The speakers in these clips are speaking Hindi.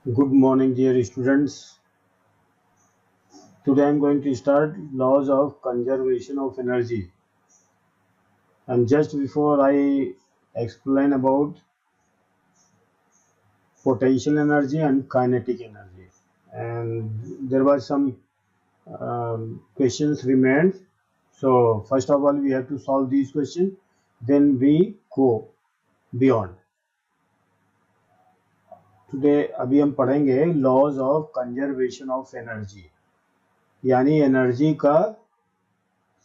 Good morning, dear students. Today I am going to start laws of conservation of energy. And just before I explain about potential energy and kinetic energy, and there was some questions remained. So first of all, we have to solve these questions. Then we go beyond. Today अभी हम पढ़ेंगे laws of conservation of energy, यानी एनर्जी का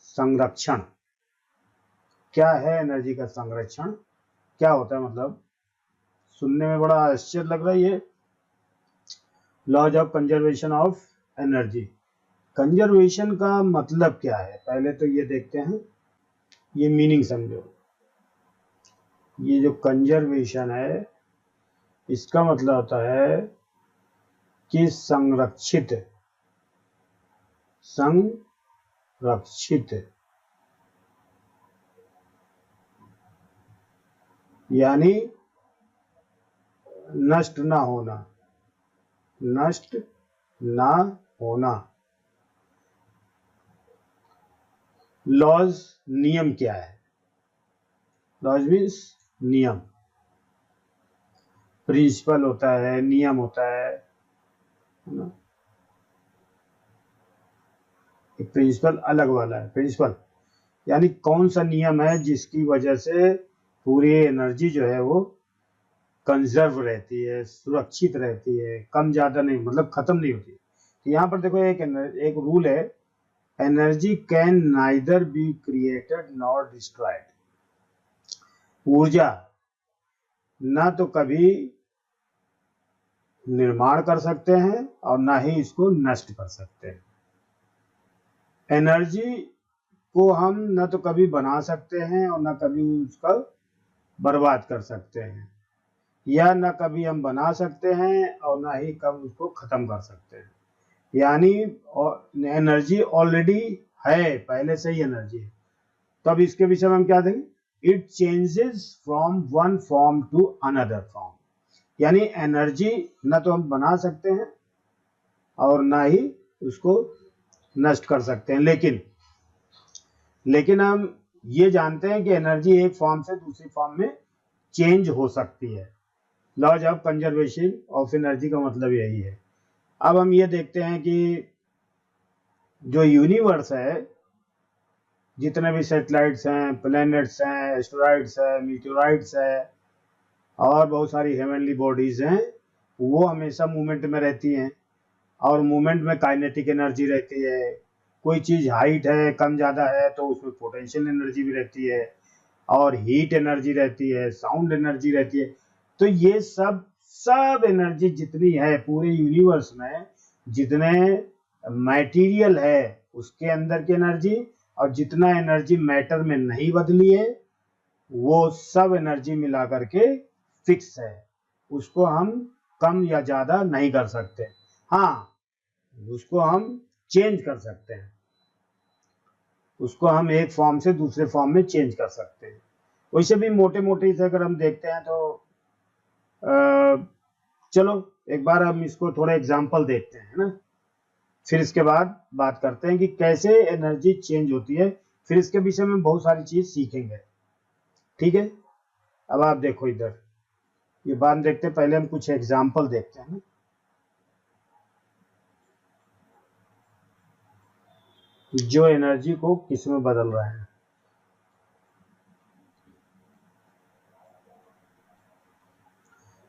संरक्षण। क्या है एनर्जी का संरक्षण, क्या होता है, मतलब सुनने में बड़ा आश्चर्य लग रहा है ये। Laws of conservation of energy, conservation का मतलब क्या है पहले तो ये देखते हैं, ये मीनिंग समझो। ये जो कंजर्वेशन है इसका मतलब होता है कि संरक्षित यानी नष्ट ना होना। लॉज नियम क्या है? लॉज मीन्स नियम, प्रिंसिपल होता है, नियम होता है ना। प्रिंसिपल अलग वाला है। प्रिंसिपल यानी कौन सा नियम है जिसकी वजह से पूरी एनर्जी जो है वो कंजर्व रहती है, सुरक्षित रहती है, कम ज्यादा नहीं, मतलब खत्म नहीं होती। तो यहाँ पर देखो एक रूल है, energy can neither be created nor destroyed. ऊर्जा ना तो कभी निर्माण कर सकते हैं और ना ही इसको नष्ट कर सकते हैं। एनर्जी को हम न तो कभी बना सकते हैं और न कभी उसका बर्बाद कर सकते हैं, या न कभी हम बना सकते हैं और ना ही कभी उसको खत्म कर सकते हैं। यानी एनर्जी ऑलरेडी है, पहले से ही एनर्जी है। तो अब इसके विषय में हम क्या देंगे, it changes from one form to another form. यानी एनर्जी न तो हम बना सकते हैं और ना ही उसको नष्ट कर सकते हैं, लेकिन हम ये जानते हैं कि एनर्जी एक फॉर्म से दूसरी फॉर्म में चेंज हो सकती है। Laws of conservation of energy का मतलब यही है। अब हम ये देखते हैं कि जो यूनिवर्स है, जितने भी सैटेलाइट्स हैं, प्लैनेट्स हैं, एस्टेरॉइड्स हैं, मीटेओराइट्स हैं और बहुत सारी हेवनली बॉडीज हैं, वो हमेशा मूवमेंट में रहती हैं और मूवमेंट में काइनेटिक एनर्जी रहती है। कोई चीज हाइट है, कम ज्यादा है, तो उसमें पोटेंशियल एनर्जी भी रहती है और हीट एनर्जी रहती है, साउंड एनर्जी रहती है। तो ये सब एनर्जी जितनी है पूरे यूनिवर्स में, जितने मटेरियल है उसके अंदर की एनर्जी, और जितना एनर्जी मैटर में नहीं बदली है, वो सब एनर्जी मिला करके फिक्स है। उसको हम कम या ज्यादा नहीं कर सकते। हाँ, उसको हम चेंज कर सकते हैं, उसको हम एक फॉर्म से दूसरे फॉर्म में चेंज कर सकते हैं। वैसे भी मोटे मोटे से अगर हम देखते हैं तो चलो एक बार हम इसको थोड़ा एग्जांपल देखते हैं ना, फिर इसके बाद बात करते हैं कि कैसे एनर्जी चेंज होती है। फिर इसके विषय में बहुत सारी चीज सीखेंगे, ठीक है। अब आप देखो इधर, ये बात देखते हैं, पहले हम कुछ एग्जांपल देखते हैं ना। जो एनर्जी को किस में बदल रहा है।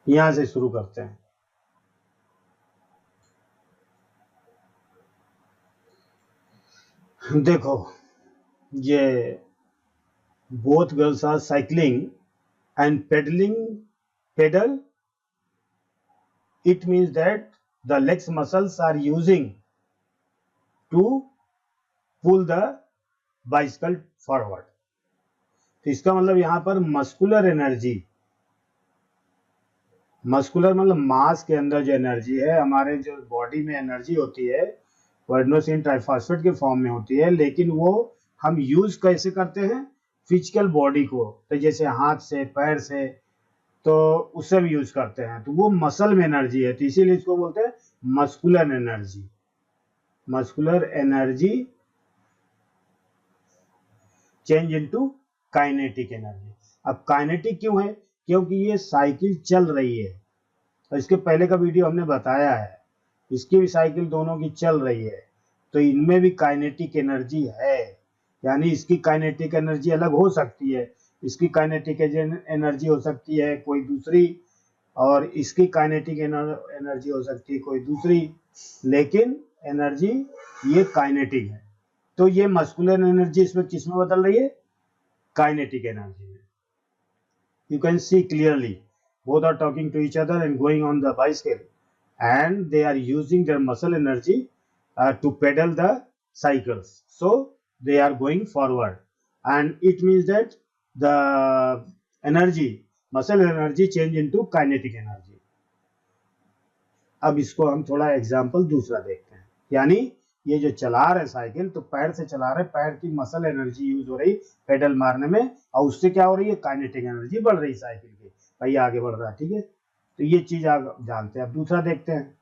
यहां से शुरू करते हैं। देखो, ये both girls are cycling and pedal. It means that the legs muscles are using to pull the bicycle forward. तो इसका मतलब यहाँ पर मस्कुलर एनर्जी, मस्कुलर मतलब मास के अंदर जो एनर्जी है, हमारे जो बॉडी में एनर्जी होती है वो एडेनोसिन ट्राइफॉस्फेट के फॉर्म में होती है, लेकिन वो हम यूज कैसे करते हैं, फिजिकल बॉडी को, तो जैसे हाथ से, पैर से। तो उससे भी यूज करते हैं, तो वो मसल में एनर्जी है, तो इसीलिए इसको बोलते हैं muscular energy. Muscular energy change into kinetic energy. अब काइनेटिक क्यों है? क्योंकि ये साइकिल चल रही है, और इसके पहले का वीडियो हमने बताया है, इसकी भी साइकिल दोनों की चल रही है, तो इनमें भी काइनेटिक एनर्जी है। यानी इसकी काइनेटिक एनर्जी अलग हो सकती है, इसकी काइनेटिक एनर्जी हो सकती है कोई दूसरी, और इसकी काइनेटिक एनर्जी हो सकती है कोई दूसरी, लेकिन एनर्जी ये काइनेटिक है। तो ये मस्कुलर एनर्जी इसमें किस में बदल रही है? काइनेटिक एनर्जी में। You can see clearly both are talking to each other and going on the bicycle, and they are using their muscle energy to pedal the cycles, so they are going forward, and it means that the energy, muscle energy change into kinetic energy. अब इसको हम थोड़ा एग्जांपल दूसरा देखते हैं। यानी ये जो चला रहे साइकिल, तो पैर से चला रहे, पैर की मसल एनर्जी यूज हो रही पेडल मारने में, और उससे क्या हो रही है? काइनेटिक एनर्जी बढ़ रही साइकिल की, भाई आगे बढ़ रहा है। ठीक है, तो ये चीज आप जानते हैं। अब दूसरा देखते हैं।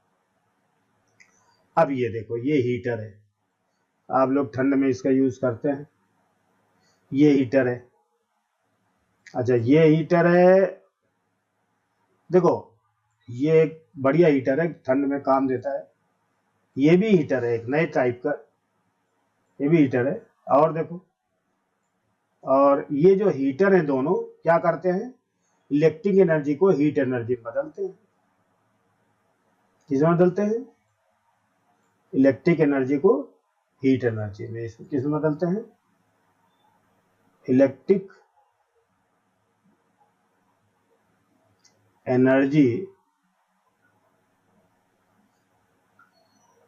अब ये देखो, ये हीटर है, आप लोग ठंड में इसका यूज करते हैं। ये हीटर है, अच्छा ये हीटर है, देखो ये एक बढ़िया हीटर है, ठंड में काम देता है। ये भी हीटर है एक नए टाइप का, ये भी हीटर है। और देखो, और ये जो हीटर है दोनों क्या करते हैं? इलेक्ट्रिक एनर्जी को हीट एनर्जी में बदलते हैं। किसमें बदलते हैं? इलेक्ट्रिक एनर्जी को हीट एनर्जी में। इसको किसमें बदलते हैं? Electric energy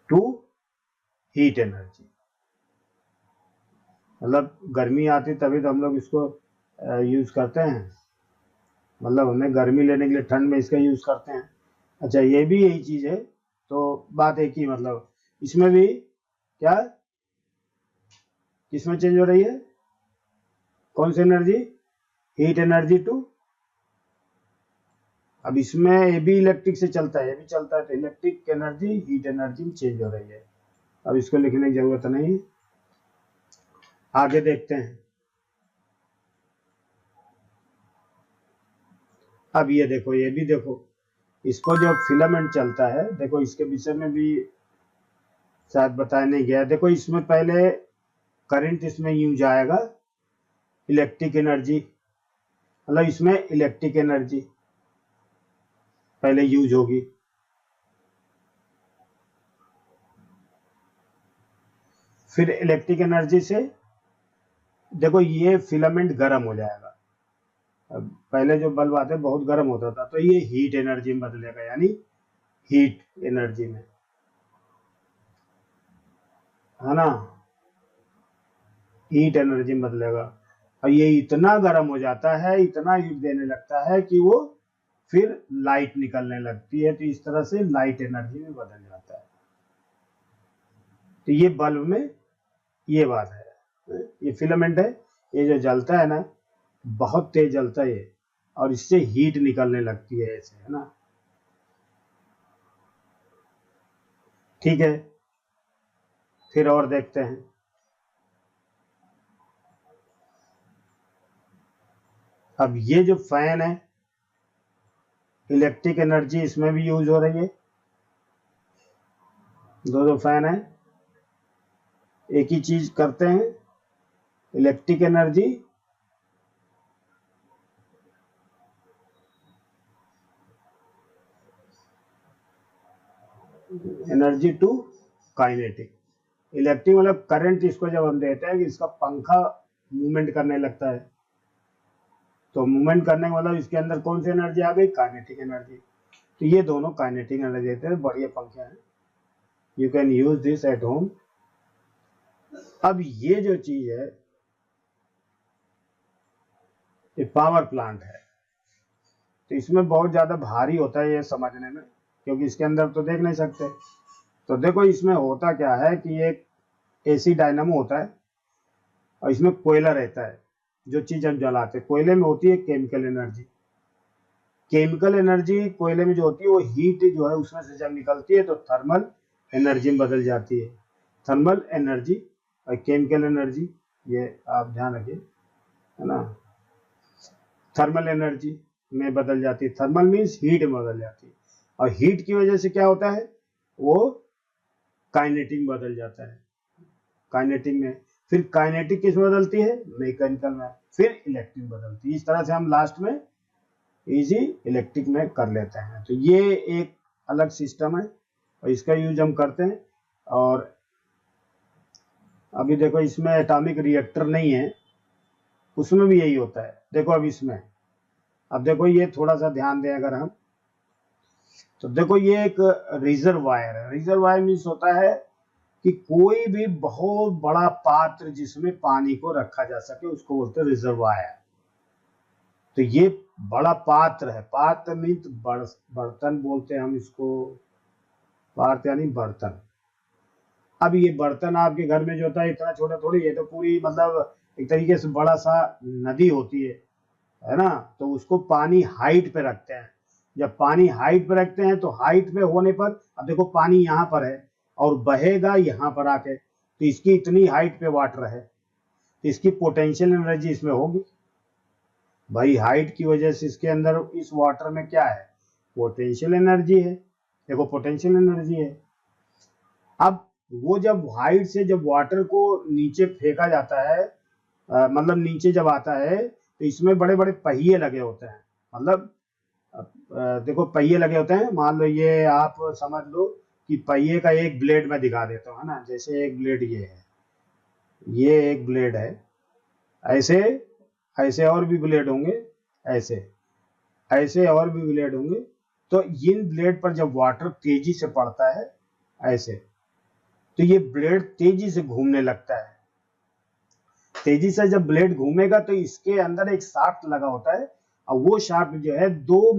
to heat energy. मतलब गर्मी आती तभी तो हम लोग इसको यूज करते हैं, मतलब हमें गर्मी लेने के लिए ठंड में इसका यूज करते हैं। अच्छा ये भी यही चीज है, तो बात एक ही, मतलब इसमें भी क्या, किसमें चेंज हो रही है? कौन सी एनर्जी? हीट एनर्जी टू, अब इसमें ये भी इलेक्ट्रिक से चलता है, ये भी चलता है, तो इलेक्ट्रिक एनर्जी हीट एनर्जी में चेंज हो रही है। अब इसको लिखने की जरूरत नहीं, आगे देखते हैं। अब ये देखो, ये भी देखो, इसको जो फिलामेंट चलता है, देखो इसके विषय में भी शायद बताया नहीं गया। देखो इसमें पहले करंट इसमें यूज आएगा, इलेक्ट्रिक एनर्जी, मतलब इसमें इलेक्ट्रिक एनर्जी पहले यूज होगी, फिर इलेक्ट्रिक एनर्जी से देखो ये फिलामेंट गर्म हो जाएगा। अब पहले जो बल्ब आते बहुत गर्म होता था, तो ये हीट एनर्जी में बदलेगा, यानी हीट एनर्जी में, है ना, हीट एनर्जी में बदलेगा। और ये इतना गर्म हो जाता है, इतना हीट देने लगता है कि वो फिर लाइट निकलने लगती है, तो इस तरह से लाइट एनर्जी में बदल जाता है। तो ये बल्ब में ये बात है, ये फिलामेंट है, ये जो जलता है ना, बहुत तेज जलता है ये, और इससे हीट निकलने लगती है ऐसे, है ना। ठीक है, फिर और देखते हैं। अब ये जो फैन है, इलेक्ट्रिक एनर्जी इसमें भी यूज हो रही है, दो फैन है, एक ही चीज करते हैं, electric energy to kinetic. Electric मतलब करंट, इसको जब हम देते हैं कि इसका पंखा मूवमेंट करने लगता है, तो मूवमेंट करने का मतलब इसके अंदर कौन सी एनर्जी आ गई? Kinetic energy. तो ये दोनों काइनेटिक एनर्जी देते हैं, बढ़िया पंखे हैं, you can use this at home. अब ये जो चीज है, ये पावर प्लांट है, तो इसमें बहुत ज्यादा भारी होता है ये समझने में, क्योंकि इसके अंदर तो देख नहीं सकते। तो देखो इसमें होता क्या है कि एक एसी डायनामो होता है, और इसमें कोयला रहता है, जो चीज हम जलाते हैं, कोयले में होती है केमिकल एनर्जी, केमिकल एनर्जी कोयले में जो होती है वो हीट जो है उसमें से जब निकलती है तो थर्मल एनर्जी में बदल जाती है। थर्मल एनर्जी और केमिकल एनर्जी, ये आप ध्यान रखिए, है ना, थर्मल एनर्जी में बदल जाती है। थर्मल मीन्स हीट में बदल जाती है, और हीट की वजह से क्या होता है, वो काइनेटिक में बदल जाता है। काइनेटिक में, फिर काइनेटिक किस में बदलती है, मैकेनिकल में, फिर इलेक्ट्रिक बदलती है। इस तरह से हम लास्ट में इजी इलेक्ट्रिक में कर लेते हैं। तो ये एक अलग सिस्टम है और इसका यूज हम करते हैं। और अभी देखो इसमें एटॉमिक रिएक्टर नहीं है, उसमें भी यही होता है। देखो अब इसमें, अब देखो ये थोड़ा सा ध्यान दें अगर हम, तो देखो ये एक रिजर्वायर है। रिजर्वायर मीन्स होता है कि कोई भी बहुत बड़ा पात्र जिसमें पानी को रखा जा सके उसको बोलते हैं रिजर्वायर। तो ये बड़ा पात्र है, पात्र मीन्स बर्तन बोलते हैं हम इसको, पात्र यानी बर्तन। अब ये बर्तन आपके घर में जो होता है इतना छोटा थोड़ी, ये तो पूरी मतलब एक तरीके से बड़ा सा नदी होती है ना। तो उसको पानी हाइट पे रखते हैं। जब पानी हाइट पे रखते हैं तो हाइट पे होने पर, अब देखो पानी यहाँ पर है और बहेगा यहाँ पर आके, तो इसकी इतनी हाइट पे वाटर है, तो इसकी पोटेंशियल एनर्जी इसमें होगी भाई। हाइट की वजह से इसके अंदर इस वाटर में क्या है, पोटेंशियल एनर्जी है। देखो पोटेंशियल एनर्जी है। अब वो जब हाइट से जब वाटर को नीचे फेंका जाता है, मतलब नीचे जब आता है, तो इसमें बड़े बड़े पहिए लगे होते हैं। मतलब देखो पहिए लगे होते हैं, मान लो ये आप समझ लो कि पहिए का एक ब्लेड मैं दिखा देता हूँ, है ना। जैसे एक ब्लेड ये है, ये एक ब्लेड है, ऐसे ऐसे और भी ब्लेड होंगे, ऐसे ऐसे और भी ब्लेड होंगे। तो इन ब्लेड पर जब वाटर तेजी से पड़ता है ऐसे, तो ये ब्लेड तेजी से घूमने लगता है। तेजी से जब ब्लेड घूमेगा तो इसके अंदर एक शाफ्ट लगा होता है, और वो शाफ्ट जो है दो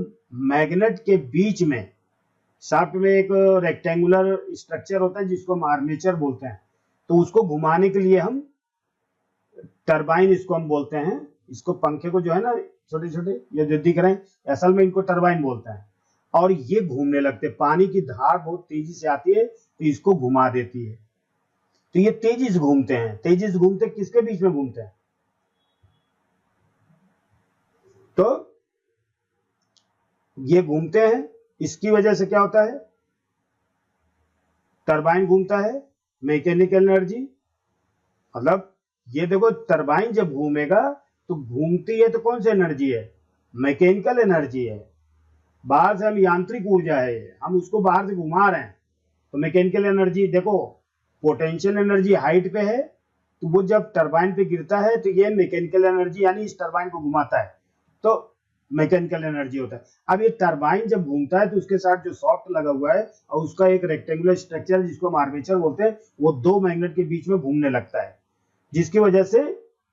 मैग्नेट के बीच में, शाफ्ट में एक रेक्टेंगुलर स्ट्रक्चर होता है जिसको हम आर्मेचर बोलते हैं। तो उसको घुमाने के लिए हम टरबाइन, इसको हम बोलते हैं। इसको पंखे को जो है ना छोटे छोटे ये जो दिख रहे हैं, असल में इनको टरबाइन बोलते हैं। और ये घूमने लगते हैं, पानी की धार बहुत तेजी से आती है तो इसको घुमा देती है। तो ये तेजी से घूमते हैं। तेजी से घूमते किसके बीच में घूमते हैं, तो ये घूमते हैं। इसकी वजह से क्या होता है, टरबाइन घूमता है, मैकेनिकल एनर्जी। मतलब ये देखो टरबाइन जब घूमेगा तो घूमती है तो कौन सी एनर्जी है, मैकेनिकल एनर्जी है। बाहर से हम यांत्रिक ऊर्जा है, हम उसको बाहर से घुमा रहे हैं, तो मैकेनिकल एनर्जी। देखो पोटेंशियल एनर्जी हाइट पे है, तो वो जब टरबाइन पे गिरता है तो ये मैकेनिकल एनर्जी यानी इस टरबाइन को घुमाता है, तो मैकेनिकल एनर्जी होता है। अब ये टरबाइन जब घूमता है तो उसके साथ जो सॉफ्ट लगा हुआ है और उसका एक रेक्टेंगुलर स्ट्रक्चर जिसको हम आर्मेचर बोलते हैं, वो दो मैग्नेट के बीच में घूमने लगता है, जिसकी वजह से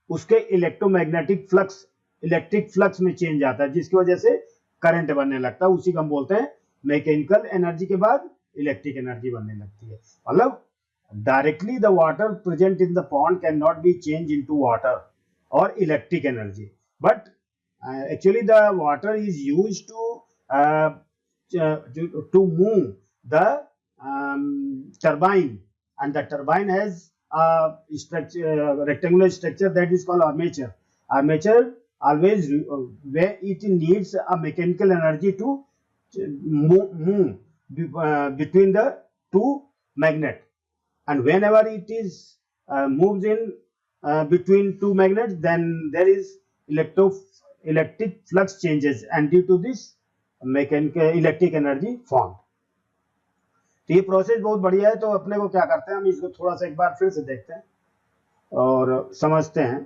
उसके इलेक्ट्रोमैग्नेटिक फ्लक्स, इलेक्ट्रिक फ्लक्स में चेंज आता है, जिसकी वजह से करंट बनने लगता है। उसी को हम बोलते हैं मैकेनिकल एनर्जी के बाद इलेक्ट्रिक एनर्जी बनने लगती है। मतलब directly the water present in the pond cannot be changed into water or electric energy, but actually the water is used to move the turbine, and the turbine has a structure, rectangular structure that is called armature. Armature always where it needs a mechanical energy to move between the two magnet, and whenever it is moves in between two magnets, then there is electric flux changes, and due to this mechanical electric energy formed. तो ये प्रोसेस बहुत बढ़िया है। तो अपने को क्या करते हैं, हम इसको थोड़ा सा एक बार फिर से देखते हैं और समझते हैं।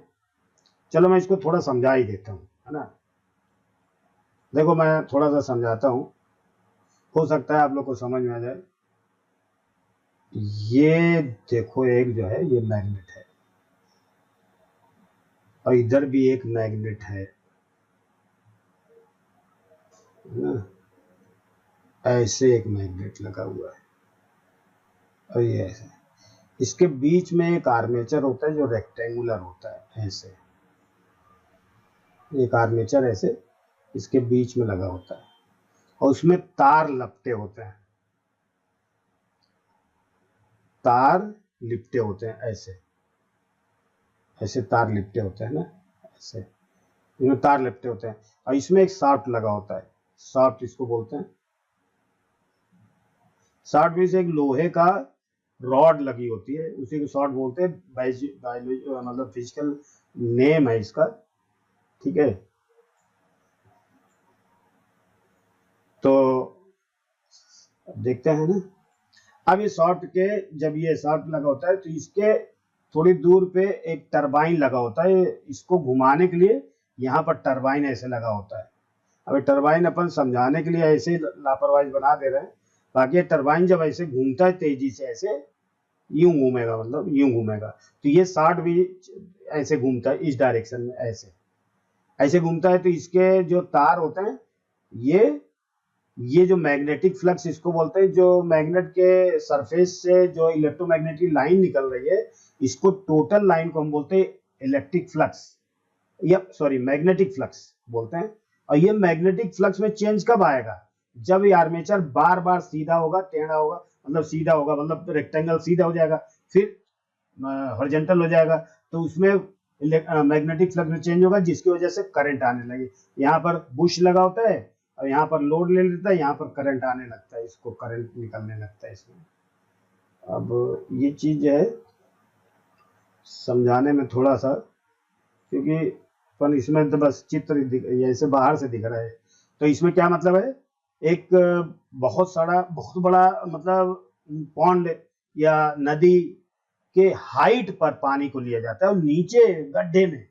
चलो मैं इसको थोड़ा समझा ही देता हूँ, है ना। देखो मैं थोड़ा सा समझाता हूँ, हो सकता है आप लोग को समझ में आ जाए। ये देखो एक जो है ये मैग्नेट है, और इधर भी एक मैग्नेट है ना, ऐसे एक मैग्नेट लगा हुआ है, और ये ऐसे। इसके बीच में एक आर्मेचर होता है जो रेक्टेंगुलर होता है, ऐसे एक आर्मेचर ऐसे इसके बीच में लगा होता है और उसमें तार लपटे होते हैं, तार लिपटे होते हैं, ऐसे ऐसे तार लिपटे होते हैं ना, ऐसे इसमें तार लिपटे होते हैं और इसमें एक शाफ्ट लगा होता है, शाफ्ट इसको बोलते हैं। शाफ्ट में से एक लोहे का रॉड लगी होती है, उसी को शॉर्ट बोलते हैं, बायोलॉजी मतलब फिजिकल नेम है इसका, ठीक है। तो देखते हैं ना, अब ये शॉफ्ट के जब ये शाफ्ट लगा होता है तो इसके थोड़ी दूर पे एक टरबाइन लगा होता है, इसको घुमाने के लिए यहाँ पर टरबाइन ऐसे लगा होता है। अब टरबाइन अपन समझाने के लिए ऐसे लापरवाही बना दे रहे हैं, बाकी टरबाइन जब ऐसे घूमता है तेजी से, ऐसे यूं घूमेगा, मतलब यूं घूमेगा, तो ये शाफ्ट भी ऐसे घूमता है इस डायरेक्शन में, ऐसे ऐसे घूमता है। तो इसके जो तार होते हैं ये जो मैग्नेटिक फ्लक्स इसको बोलते हैं, जो मैग्नेट के सरफेस से जो इलेक्ट्रोमैग्नेटिक लाइन निकल रही है, इसको टोटल लाइन को हम बोलते हैं इलेक्ट्रिक फ्लक्स, या सॉरी मैग्नेटिक फ्लक्स बोलते हैं। और ये मैग्नेटिक फ्लक्स में चेंज कब आएगा, जब ये आर्मेचर बार बार सीधा होगा, टेढ़ा होगा, मतलब सीधा होगा मतलब रेक्टेंगल सीधा हो जाएगा, फिर हॉरिजॉन्टल हो जाएगा, तो उसमें मैग्नेटिक फ्लक्स में चेंज होगा, जिसकी वजह से करंट आने लगे। यहाँ पर बुश लगा होता है और यहाँ पर लोड ले लेता है, यहाँ पर करंट आने लगता है, इसको करंट निकलने लगता है इसमें। अब ये चीज है समझाने में थोड़ा सा, क्योंकि अपन इसमें तो बस चित्र ऐसे बाहर से दिख रहा है, तो इसमें क्या मतलब है, एक बहुत बड़ा मतलब पॉन्ड या नदी के हाइट पर पानी को लिया जाता है और नीचे गड्ढे में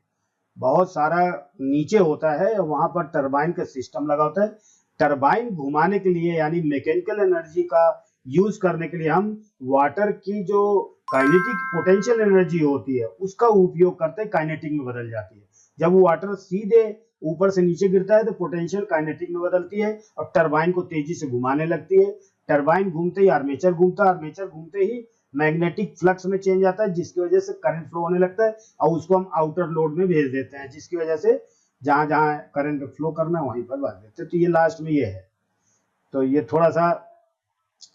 बहुत सारा नीचे होता है, वहां पर टरबाइन का सिस्टम लगा होता है। टरबाइन घुमाने के लिए यानी मैकेनिकल एनर्जी का यूज करने के लिए हम वाटर की जो काइनेटिक पोटेंशियल एनर्जी होती है उसका उपयोग करते हैं, काइनेटिक में बदल जाती है। जब वो वाटर सीधे ऊपर से नीचे गिरता है तो पोटेंशियल काइनेटिक में बदलती है और टरबाइन को तेजी से घुमाने लगती है। टरबाइन घूमते ही आर्मेचर घूमता है, आर्मेचर घूमते ही मैग्नेटिक फ्लक्स में चेंज आता है, जिसकी वजह से करंट फ्लो होने लगता है और उसको हम आउटर लोड में भेज देते हैं, जिसकी वजह से जहां जहां करंट फ्लो करना है वहीं पर भेज देते हैं। तो ये लास्ट में ये है, तो ये थोड़ा सा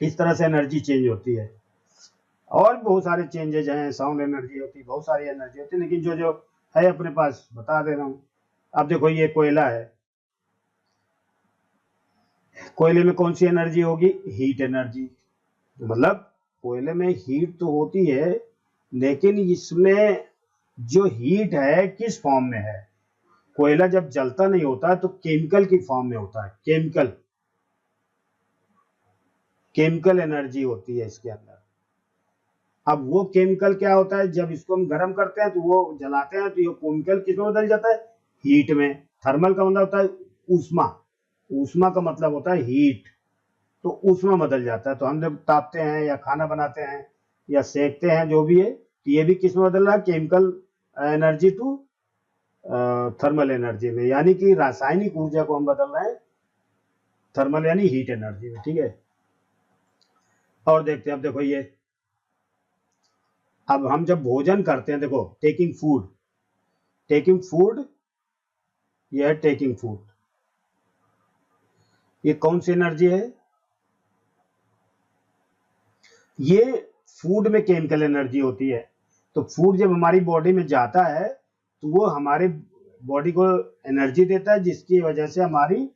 इस तरह से एनर्जी चेंज होती है। और बहुत सारे चेंजेज हैं, साउंड एनर्जी होती है, बहुत सारी एनर्जी होती है, लेकिन जो जो है अपने पास बता दे रहा हूँ। अब देखो ये कोयला है, कोयले में कौन सी एनर्जी होगी, हीट एनर्जी, मतलब कोयले में हीट तो होती है, लेकिन इसमें जो हीट है किस फॉर्म में है, कोयला जब जलता नहीं होता तो केमिकल की फॉर्म में होता है, केमिकल एनर्जी होती है इसके अंदर। अब वो केमिकल क्या होता है, जब इसको हम गर्म करते हैं तो वो जलाते हैं तो ये केमिकल किसमें बदल जाता है, हीट में। थर्मल का मतलब होता है ऊष्मा, ऊष्मा का मतलब होता है हीट, तो उसमें बदल जाता है। तो हम जब तापते हैं या खाना बनाते हैं या सेकते हैं जो भी है, तो ये भी किस में बदल रहा है, chemical energy to thermal energy में, यानी कि रासायनिक ऊर्जा को हम बदल रहे हैं थर्मल यानी हीट एनर्जी में, ठीक है। और देखते हैं, अब देखो ये, अब हम जब भोजन करते हैं, देखो टेकिंग फूड, यह है टेकिंग फूड, ये कौन सी एनर्जी है, ये फूड में केमिकल एनर्जी होती है। तो फूड जब हमारी बॉडी में जाता है तो वो हमारे बॉडी को एनर्जी देता है, जिसकी वजह से हमारी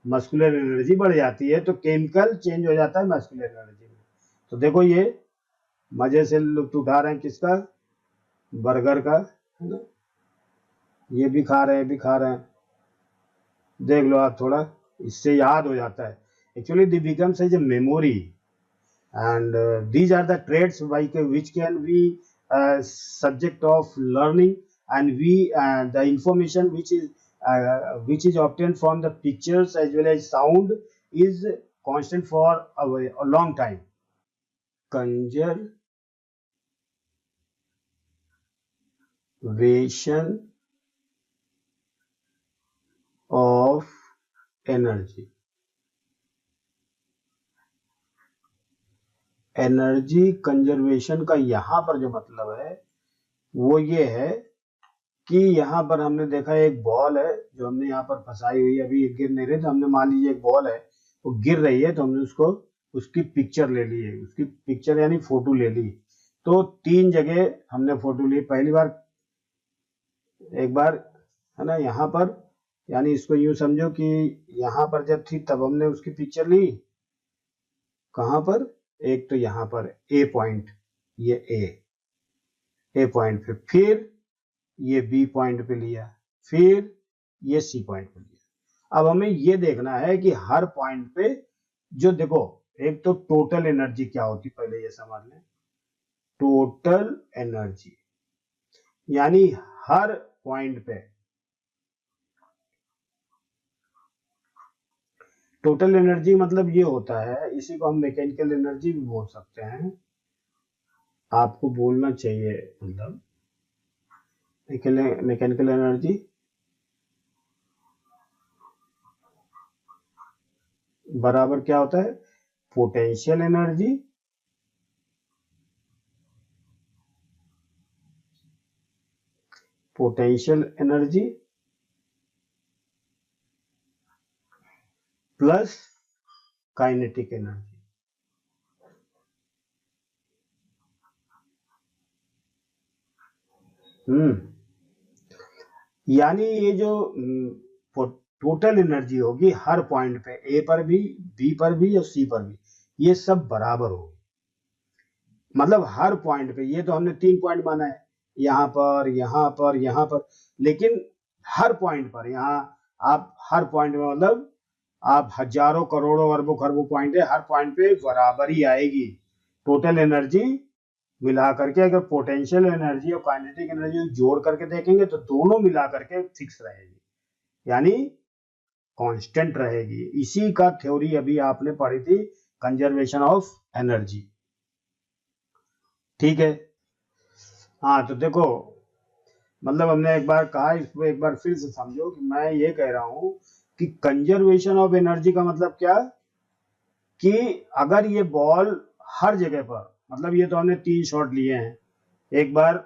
मस्कुलर एनर्जी बढ़ जाती है, तो केमिकल चेंज हो जाता है मस्कुलर एनर्जी में। तो देखो ये मजे से लुत्फ उठा रहे हैं किसका, बर्गर का, है ना, ये भी खा रहे हैं, भी खा रहे हैं, देख लो आप, थोड़ा इससे याद हो जाता है। Actually they becomes as a memory and these are the traits which can be subject of learning, and we the information which is obtained from the pictures as well as sound is constant for a long time. Conservation of energy, energy conservation का यहाँ पर जो मतलब है वो ये है कि यहाँ पर हमने देखा एक बॉल है जो हमने यहाँ पर फंसाई हुई है, अभी ये गिर नहीं रही, तो हमने मान लीजिए एक बॉल है वो गिर रही है, तो हमने उसको उसकी पिक्चर ले ली है, उसकी पिक्चर यानी फोटो ले ली। तो 3 जगह हमने फोटो ली। पहली बार एक बार है ना यहाँ पर, यानी इसको यूं समझो कि यहाँ पर जब थी तब हमने उसकी पिक्चर ली। कहाँ पर? एक तो यहाँ पर ए पॉइंट, ये ए पॉइंट पे, फिर ये बी पॉइंट पे लिया, फिर ये सी पॉइंट पे लिया। अब हमें ये देखना है कि हर पॉइंट पे जो देखो, एक तो टोटल एनर्जी क्या होती पहले ये समझ लें। टोटल एनर्जी यानी हर पॉइंट पे टोटल एनर्जी मतलब ये होता है, इसी को हम मैकेनिकल एनर्जी भी बोल सकते हैं। आपको बोलना चाहिए मतलब मैकेनिकल एनर्जी बराबर क्या होता है? Potential energy plus kinetic energy. यानी ये जो टोटल एनर्जी होगी हर पॉइंट पे, ए पर भी, बी पर भी और सी पर भी, ये सब बराबर होगी। मतलब हर पॉइंट पे, ये तो हमने 3 पॉइंट माना है, यहाँ पर, यहाँ पर, यहाँ पर, लेकिन हर पॉइंट पर, यहाँ आप हर पॉइंट में मतलब आप हजारों करोड़ों अरबों खरबों पॉइंट है, हर पॉइंट पे बराबर ही आएगी टोटल एनर्जी मिला करके। अगर पोटेंशियल एनर्जी और काइनेटिक एनर्जी जोड़ करके देखेंगे तो दोनों मिला करके फिक्स रहेगी, यानी कांस्टेंट रहेगी। इसी का थ्योरी अभी आपने पढ़ी थी, कंजर्वेशन ऑफ एनर्जी। ठीक है। हाँ तो देखो, मतलब हमने एक बार कहा, इसको एक बार फिर से समझो कि मैं ये कह रहा हूं कि कंजर्वेशन ऑफ एनर्जी का मतलब क्या, कि अगर ये बॉल हर जगह पर, मतलब ये तो हमने 3 शॉट लिए हैं, एक बार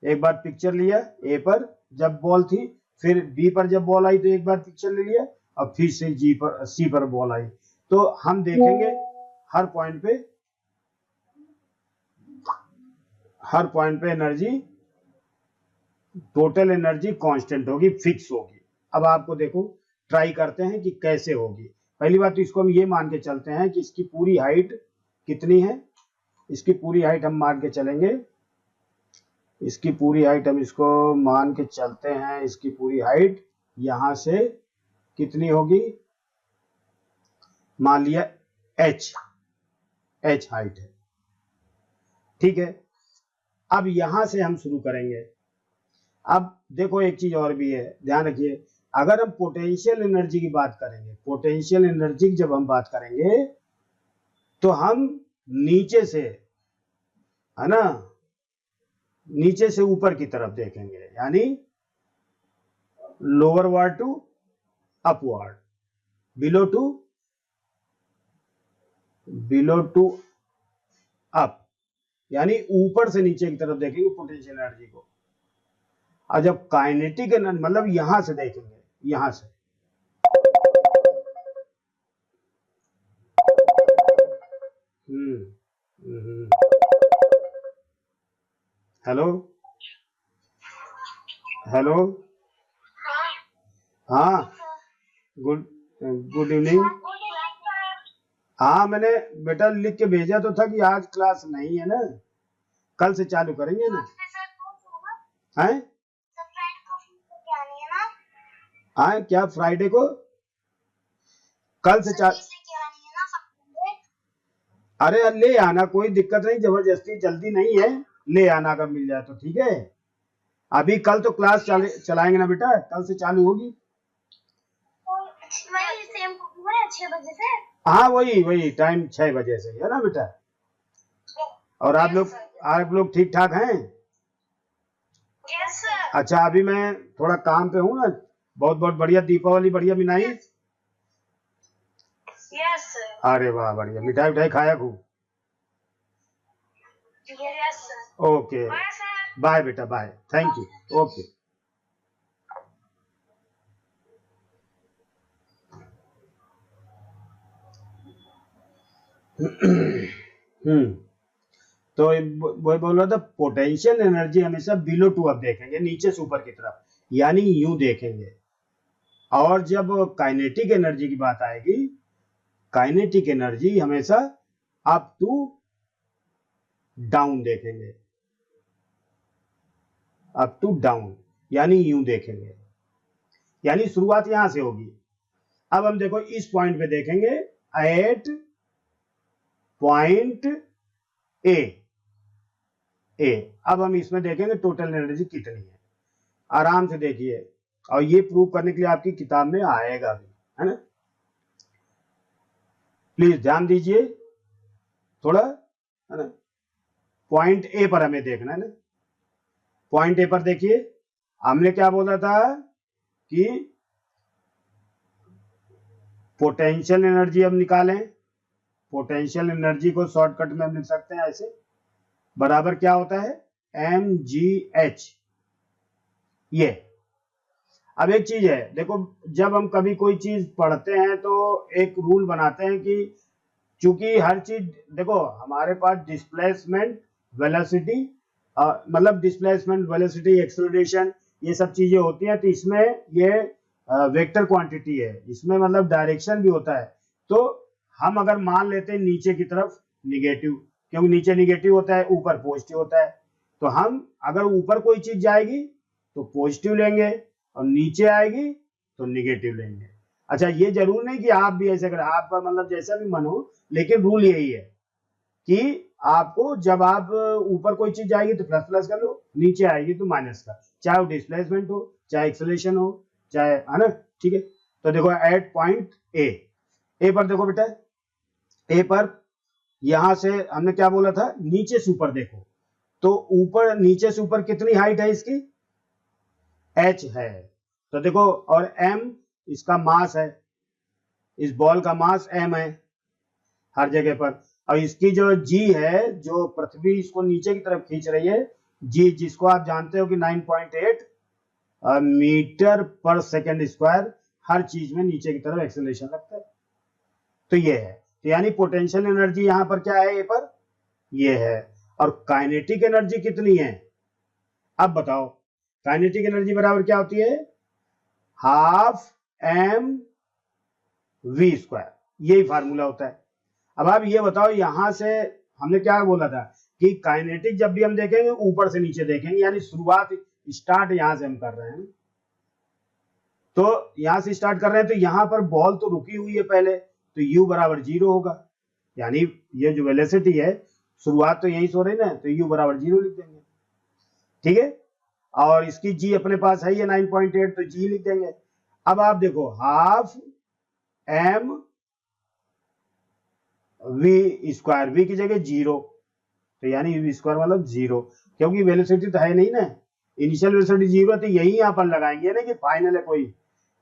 पिक्चर लिया ए पर जब बॉल थी, फिर बी पर जब बॉल आई तो एक बार पिक्चर ले लिया, और फिर से सी पर बॉल आई, तो हम देखेंगे हर पॉइंट पे एनर्जी, टोटल एनर्जी कांस्टेंट होगी, फिक्स होगी। अब आपको देखो ट्राई करते हैं कि कैसे होगी। पहली बात तो इसको हम ये मान के चलते हैं कि इसकी पूरी हाइट कितनी है, इसकी पूरी हाइट हम मान के चलेंगे, इसकी पूरी हाइट हम इसको मान के चलते हैं, इसकी पूरी हाइट यहां से कितनी होगी, मान लिया h हाइट है। ठीक है, अब यहां से हम शुरू करेंगे। अब देखो एक चीज और भी है, ध्यान रखिए, अगर हम पोटेंशियल एनर्जी की बात करेंगे, पोटेंशियल एनर्जी की जब हम बात करेंगे तो हम नीचे से, है ना, नीचे से ऊपर की तरफ देखेंगे, यानी lower ward to upward, below to up, यानी ऊपर से नीचे की तरफ देखेंगे पोटेंशियल एनर्जी को। और जब काइनेटिक एनर्जी मतलब यहां से देखेंगे, यहां से, हेलो हेलो, हाँ गुड इवनिंग। हाँ मैंने बेटा लिख के भेजा तो था कि आज क्लास नहीं है ना, कल से चालू करेंगे ना। हैं? हाँ क्या फ्राइडे को? कल से अरे ले आना, कोई दिक्कत नहीं, जबरदस्ती जल्दी नहीं है, ले आना अगर मिल जाए तो। ठीक है, अभी कल तो क्लास चलाएंगे ना बेटा, कल से चालू होगी। सेम 6 बजे से। हाँ वही टाइम 6 बजे से है ना बेटा। और आप लोग ठीक ठाक हैं? Yes sir. अच्छा अभी मैं थोड़ा काम पे हूँ ना, बहुत बहुत बढ़िया, दीपावली बढ़िया मिनाई? Yes sir. अरे वाह बढ़िया, मिठाई खाया खूब? Yes sir. ओके बाय बेटा, बाय, थैंक यू, ओके। तो वो बोल रहा था पोटेंशियल एनर्जी हमेशा बिलो टू अब देखेंगे, नीचे से ऊपर की तरफ, यानी यूं देखेंगे। और जब काइनेटिक एनर्जी की बात आएगी, काइनेटिक एनर्जी हमेशा अप टू डाउन देखेंगे, अप टू डाउन, यानी यूं देखेंगे, यानी शुरुआत यहां से होगी। अब हम देखो इस पॉइंट पे देखेंगे, एट पॉइंट ए। अब हम इसमें देखेंगे टोटल एनर्जी कितनी है, आराम से देखिए, और ये प्रूव करने के लिए आपकी किताब में आएगा भी, है ना। प्लीज ध्यान दीजिए थोड़ा, है ना। पॉइंट ए पर हमें देखना है ना। पॉइंट ए पर देखिए, हमने क्या बोला था कि पोटेंशियल एनर्जी हम निकालें। पोटेंशियल एनर्जी को शॉर्टकट में हम लिख सकते हैं ऐसे, बराबर क्या होता है, mgh। ये अब एक चीज है, देखो जब हम कभी कोई चीज पढ़ते हैं तो एक रूल बनाते हैं कि चूंकि हर चीज, देखो हमारे पास डिस्प्लेसमेंट वेलोसिटी, मतलब डिस्प्लेसमेंट वेलोसिटी एक्सेलरेशन, ये सब चीजें होती हैं, तो इसमें ये वेक्टर क्वांटिटी है, इसमें मतलब डायरेक्शन भी होता है। तो हम अगर मान लेते हैं नीचे की तरफ निगेटिव, क्योंकि नीचे निगेटिव होता है, ऊपर पॉजिटिव होता है, तो हम अगर ऊपर कोई चीज जाएगी तो पॉजिटिव लेंगे और नीचे आएगी तो निगेटिव लेंगे। अच्छा, ये जरूर नहीं कि आप भी ऐसे करें, आपका मतलब जैसा भी मन हो, लेकिन रूल यही है कि आपको जब आप ऊपर कोई चीज जाएगी तो प्लस प्लस कर लो, नीचे आएगी तो माइनस का, चाहे वो डिस्प्लेसमेंट हो, चाहे एक्सेलरेशन हो, चाहे, है ना, ठीक है। तो देखो एट पॉइंट ए पर देखो बेटा, ए पर यहां से हमने क्या बोला था, नीचे से ऊपर देखो, तो ऊपर, नीचे से ऊपर कितनी हाइट है इसकी, h है, तो देखो, और m इसका मास है, इस बॉल का मास m है हर जगह पर, और इसकी जो g है, जो पृथ्वी इसको नीचे की तरफ खींच रही है, g, जिसको आप जानते हो कि 9.8 मीटर पर सेकेंड स्क्वायर, हर चीज में नीचे की तरफ एक्सेलरेशन लगता है। तो ये है, तो यानी पोटेंशियल एनर्जी यहां पर क्या है, ए पर ये है। और काइनेटिक एनर्जी कितनी है, अब बताओ, काइनेटिक एनर्जी बराबर क्या होती है, हाफ एम वी स्क्वायर, यही फार्मूला होता है। अब आप ये बताओ, यहां से हमने क्या बोला था कि काइनेटिक जब भी हम देखेंगे ऊपर से नीचे देखेंगे, यानी शुरुआत, स्टार्ट यहां से हम कर रहे हैं, तो यहां से स्टार्ट कर रहे हैं, तो यहां पर बॉल तो रुकी हुई है पहले, तो u बराबर 0 होगा, यानी ये जो वेलोसिटी है, शुरुआत तो यहीं से हो रही ना, तो u बराबर 0 लिख देंगे, ठीक है। और इसकी g अपने पास है, ये 9.8, तो g लिख देंगे। अब आप देखो, half m v square, v की जगह 0, तो यानी v स्क्वायर मतलब 0, क्योंकि वेलोसिटी तो है नहीं ना, इनिशियल वेलोसिटी 0 है, तो यही यहाँ पर लगाएंगे ना कि फाइनल है कोई,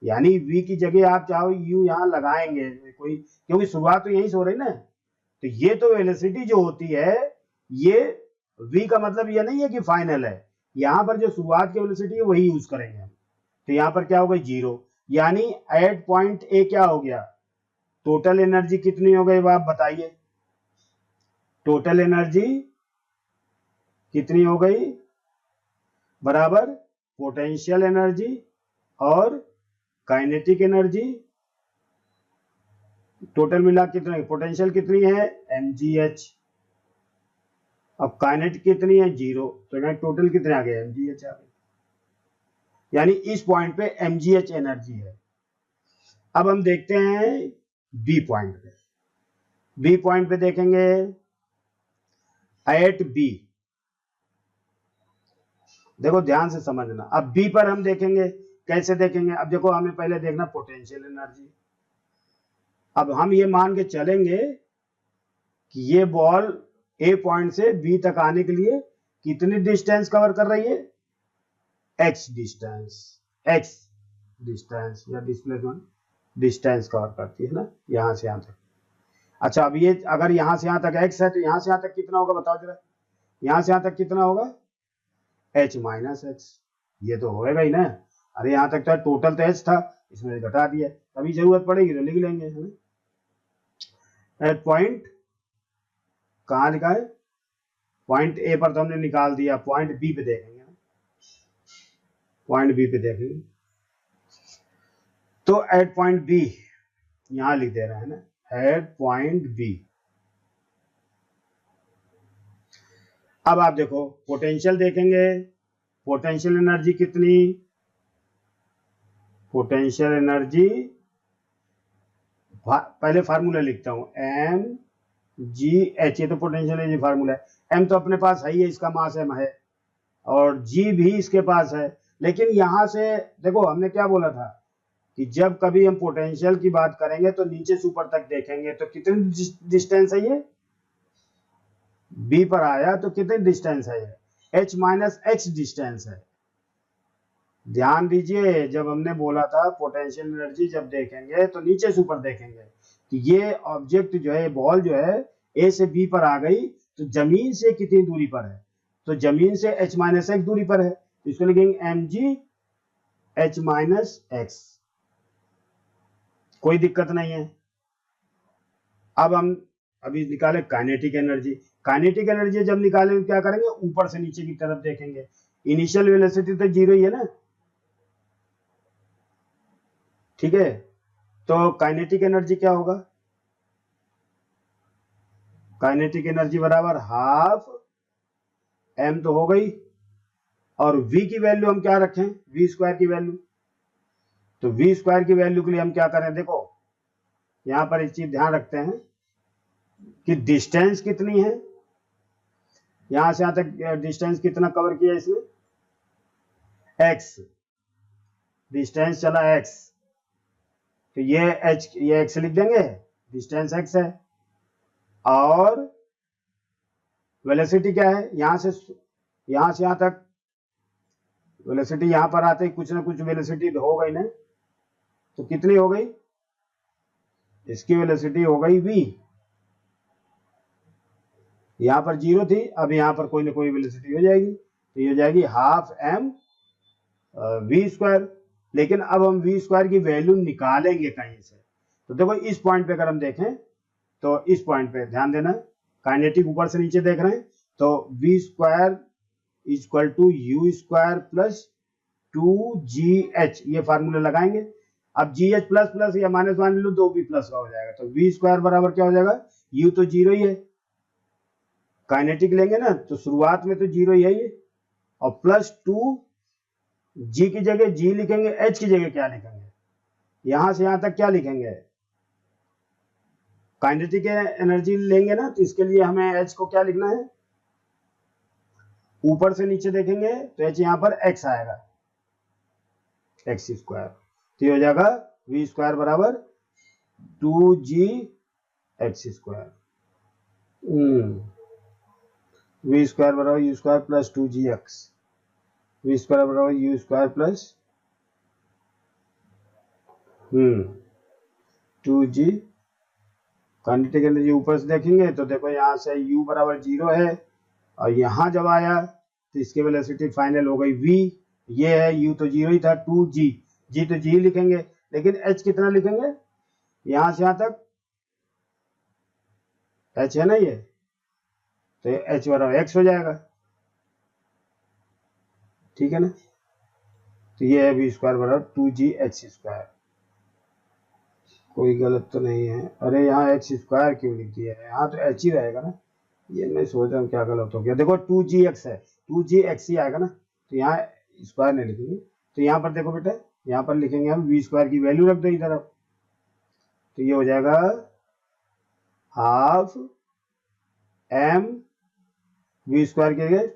यानी v की जगह आप चाहो u यहाँ लगाएंगे कोई, क्योंकि शुरुआत तो यहीं से हो रही ना। तो ये तो वेलोसिटी जो होती है, ये v का मतलब ये नहीं है कि फाइनल है, यहाँ पर जो शुरुआत की वेलोसिटी है वही यूज करेंगे हम। तो यहाँ पर क्या होगा, 0, यानी एट पॉइंट ए क्या हो गया, टोटल एनर्जी कितनी हो गई, आप बताइए, टोटल एनर्जी कितनी हो गई, बराबर पोटेंशियल एनर्जी और काइनेटिक एनर्जी, टोटल मिला कितना, पोटेंशियल कितनी है mgh, अब काइनेटिक कितनी है 0, तो यहाँ टोटल कितने आ गए, mgh आ गए, यानी इस पॉइंट पे mgh एनर्जी है। अब हम देखते हैं बी पॉइंट पे, बी पॉइंट पे देखेंगे, एट बी, देखो ध्यान से समझना, अब बी पर हम देखेंगे, कैसे देखेंगे, अब देखो हमें पहले देखना पोटेंशियल एनर्जी। अब हम ये मान के चलेंगे कि ये बॉल ए पॉइंट से बी तक आने के लिए कितनी डिस्टेंस कवर कर रही है, x डिस्टेंस, x डिस्टेंस या डिस्प्लेसमेंट डिस्टेंस कवर करती है ना, यहां से यहां तक। अच्छा, अब ये अगर यहां से यहां तक x है, तो यहां से यहां तक कितना होगा बताओ जरा, यहां से यहां तक कितना होगा, H माइनस एक्स, ये तो होएगा ही ना। अरे यहाँ तक तो टोटल तो H था, इसमें घटा दिया, अभी जरूरत पड़ेगी तो लिख लेंगे, है ना। एट पॉइंट कहाँ लिखा है, पॉइंट ए पर तो हमने निकाल दिया, पॉइंट बी पे देखेंगे, पॉइंट बी पे देखेंगे। तो एट पॉइंट बी यहां लिख दे रहे हैं ना, एट पॉइंट बी। अब आप देखो पोटेंशियल देखेंगे, पोटेंशियल एनर्जी कितनी, पोटेंशियल एनर्जी पहले फार्मूला लिखता हूं, एम जी एच, ये तो पोटेंशियल एनर्जी फार्मूला है। एम तो अपने पास है ही है, इसका मास एम है, और जी भी इसके पास है। लेकिन यहां से देखो हमने क्या बोला था कि जब कभी हम पोटेंशियल की बात करेंगे तो नीचे से ऊपर तक देखेंगे, तो कितनी डिस्टेंस है ये, बी पर आया तो कितनी डिस्टेंस है ये, एच माइनस एक्स डिस्टेंस है। ध्यान दीजिए जब हमने बोला था पोटेंशियल एनर्जी जब देखेंगे तो नीचे से ऊपर देखेंगे, तो ये ऑब्जेक्ट जो है, बॉल जो है ए से बी पर आ गई तो जमीन से कितनी दूरी पर है, तो जमीन से एच माइनस एक्स दूरी पर है, तो इसको लिखेंगे m g h minus x, कोई दिक्कत नहीं है। अब हम अभी निकाले काइनेटिक एनर्जी, काइनेटिक एनर्जी जब निकालेंगे क्या करेंगे, ऊपर से नीचे की तरफ देखेंगे, इनिशियल वेलोसिटी तो जीरो ही है ना, ठीक है। तो काइनेटिक एनर्जी क्या होगा, काइनेटिक एनर्जी बराबर हाफ एम तो हो गई, और v की वैल्यू हम क्या रखें, v स्क्वायर की वैल्यू, तो v स्क्वायर की वैल्यू के लिए हम क्या करें, देखो यहां पर एक चीज ध्यान रखते हैं कि डिस्टेंस कितनी है, यहां से यहां तक डिस्टेंस कितना कवर किया इसमें, x, डिस्टेंस चला x, तो ये x लिख देंगे, डिस्टेंस x है, और वेलोसिटी क्या है, यहां से यहां तक वेलोसिटी, यहां पर आते ही कुछ ना कुछ वेलोसिटी हो गई ना, तो कितनी हो गई, इसकी वेलोसिटी हो गई v, यहां पर जीरो थी, अब यहां पर कोई ना कोई वेलोसिटी हो जाएगी, तो ये हो जाएगी हाफ एम वी स्क्वायर। लेकिन अब हम वी स्क्वायर की वैल्यू निकालेंगे कहीं से, तो देखो इस पॉइंट पे अगर हम देखें तो इस पॉइंट पे ध्यान देना, काइनेटिक ऊपर से नीचे देख रहे हैं, तो v square equal to u square plus 2gh, ये फार्मूला लगाएंगे। अब gh प्लस प्लस या माइनस मान लो तो भी प्लस का हो जाएगा, तो वी स्क्वायर बराबर क्या हो जाएगा, u तो जीरो ही है, काइनेटिक लेंगे ना तो शुरुआत में तो जीरो ही है ये, और प्लस 2g की जगह g लिखेंगे, h की जगह क्या लिखेंगे, यहां से यहां तक क्या लिखेंगे, काइनेटिक एनर्जी लेंगे ना, तो इसके लिए हमें h को क्या लिखना है, ऊपर से नीचे देखेंगे तो h यहां पर x आएगा, एक्स स्क्वायर, तो ये हो जाएगा वी स्क्वायर बराबर 2g x square, v square बराबर u square plus 2gx, v square बराबर u square plus 2g, kinetic energy ऊपर से देखेंगे तो देखो यहां से u बराबर जीरो है, और यहां जब आया तो इसकी वेलोसिटी फाइनल हो गई v, ये है u तो जीरो ही था, 2g, g तो g लिखेंगे, लेकिन h कितना लिखेंगे, यहां से यहां तक h है ना ये, तो h बराबर x हो जाएगा, ठीक है ना, तो ये है v स्क्वायर बराबर 2g एक्स स्क्वायर, कोई गलत तो नहीं है, अरे यहाँ एक्स स्क्वायर क्यों लिख दिया है, यहाँ तो h ही रहेगा ना, ये मैं सोच रहा हूँ क्या गलत हो गया, देखो 2gx है, 2gx ही आएगा ना, तो यहाँ स्क्वायर नहीं लिखेंगे, तो यहाँ पर देखो बेटा, यहाँ पर लिखेंगे हम वी स्क्वायर की वैल्यू रख दो इधर, अब तो ये हो जाएगा हाफ एम वी स्क्वायर के लिए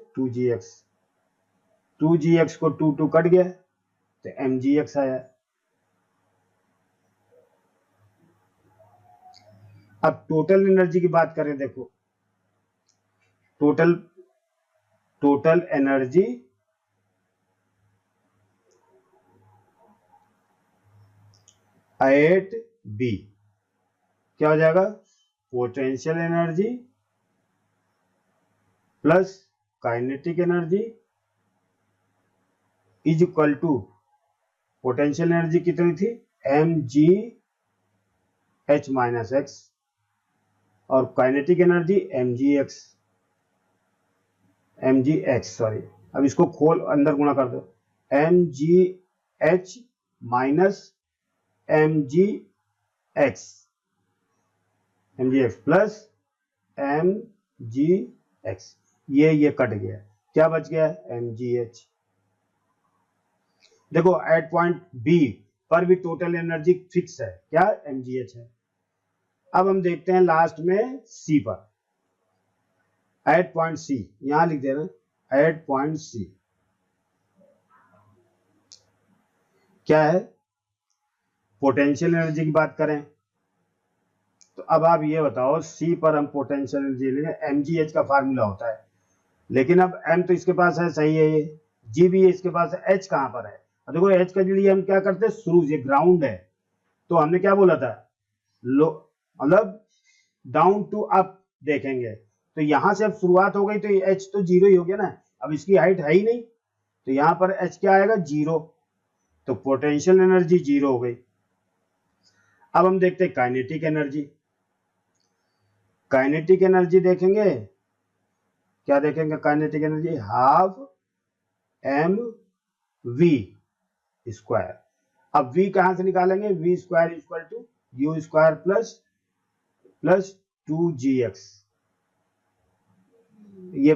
2gx को 2 कट गया तो mgx आया। अब टोटल एनर्जी की बात करें, देखो टोटल एनर्जी एट बी क्या हो जाएगा, potential energy plus kinetic energy is equal to potential energy कितनी थी mgh माइनस एक्स और काइनेटिक एनर्जी mgx सॉरी, अब इसको खोल अंदर गुणा कर दो mgh minus mgx plus mgx, ये कट गया, क्या बच गया mgh। देखो एट पॉइंट बी पर भी टोटल एनर्जी फिक्स है, क्या mgh है। अब हम देखते हैं लास्ट में सी पर, एट पॉइंट सी यहां लिख देना, एट पॉइंट सी क्या है, पोटेंशियल एनर्जी की बात करें तो अब आप ये बताओ सी पर हम पोटेंशियल एनर्जी लेंगे, mgh का फार्मूला होता है, लेकिन अब m तो इसके पास है, सही है, ये g भी है इसके पास है, h कहां पर है। अब देखो h के लिए हम क्या करते हैं, शुरू ये ग्राउंड है तो हमने क्या बोला था, लो मतलब डाउन टू अप देखेंगे, तो यहां से अब शुरुआत हो गई तो h तो जीरो ही हो गया ना, अब इसकी हाइट है ही नहीं तो यहां पर h क्या आएगा, जीरो, तो पोटेंशियल एनर्जी जीरो हो गई। अब हम देखते हैं काइनेटिक एनर्जी, काइनेटिक एनर्जी देखेंगे, क्या देखेंगे kinetic energy, half m v square. अब v कहां से निकालेंगे, v square equal to u square plus 2gx, ये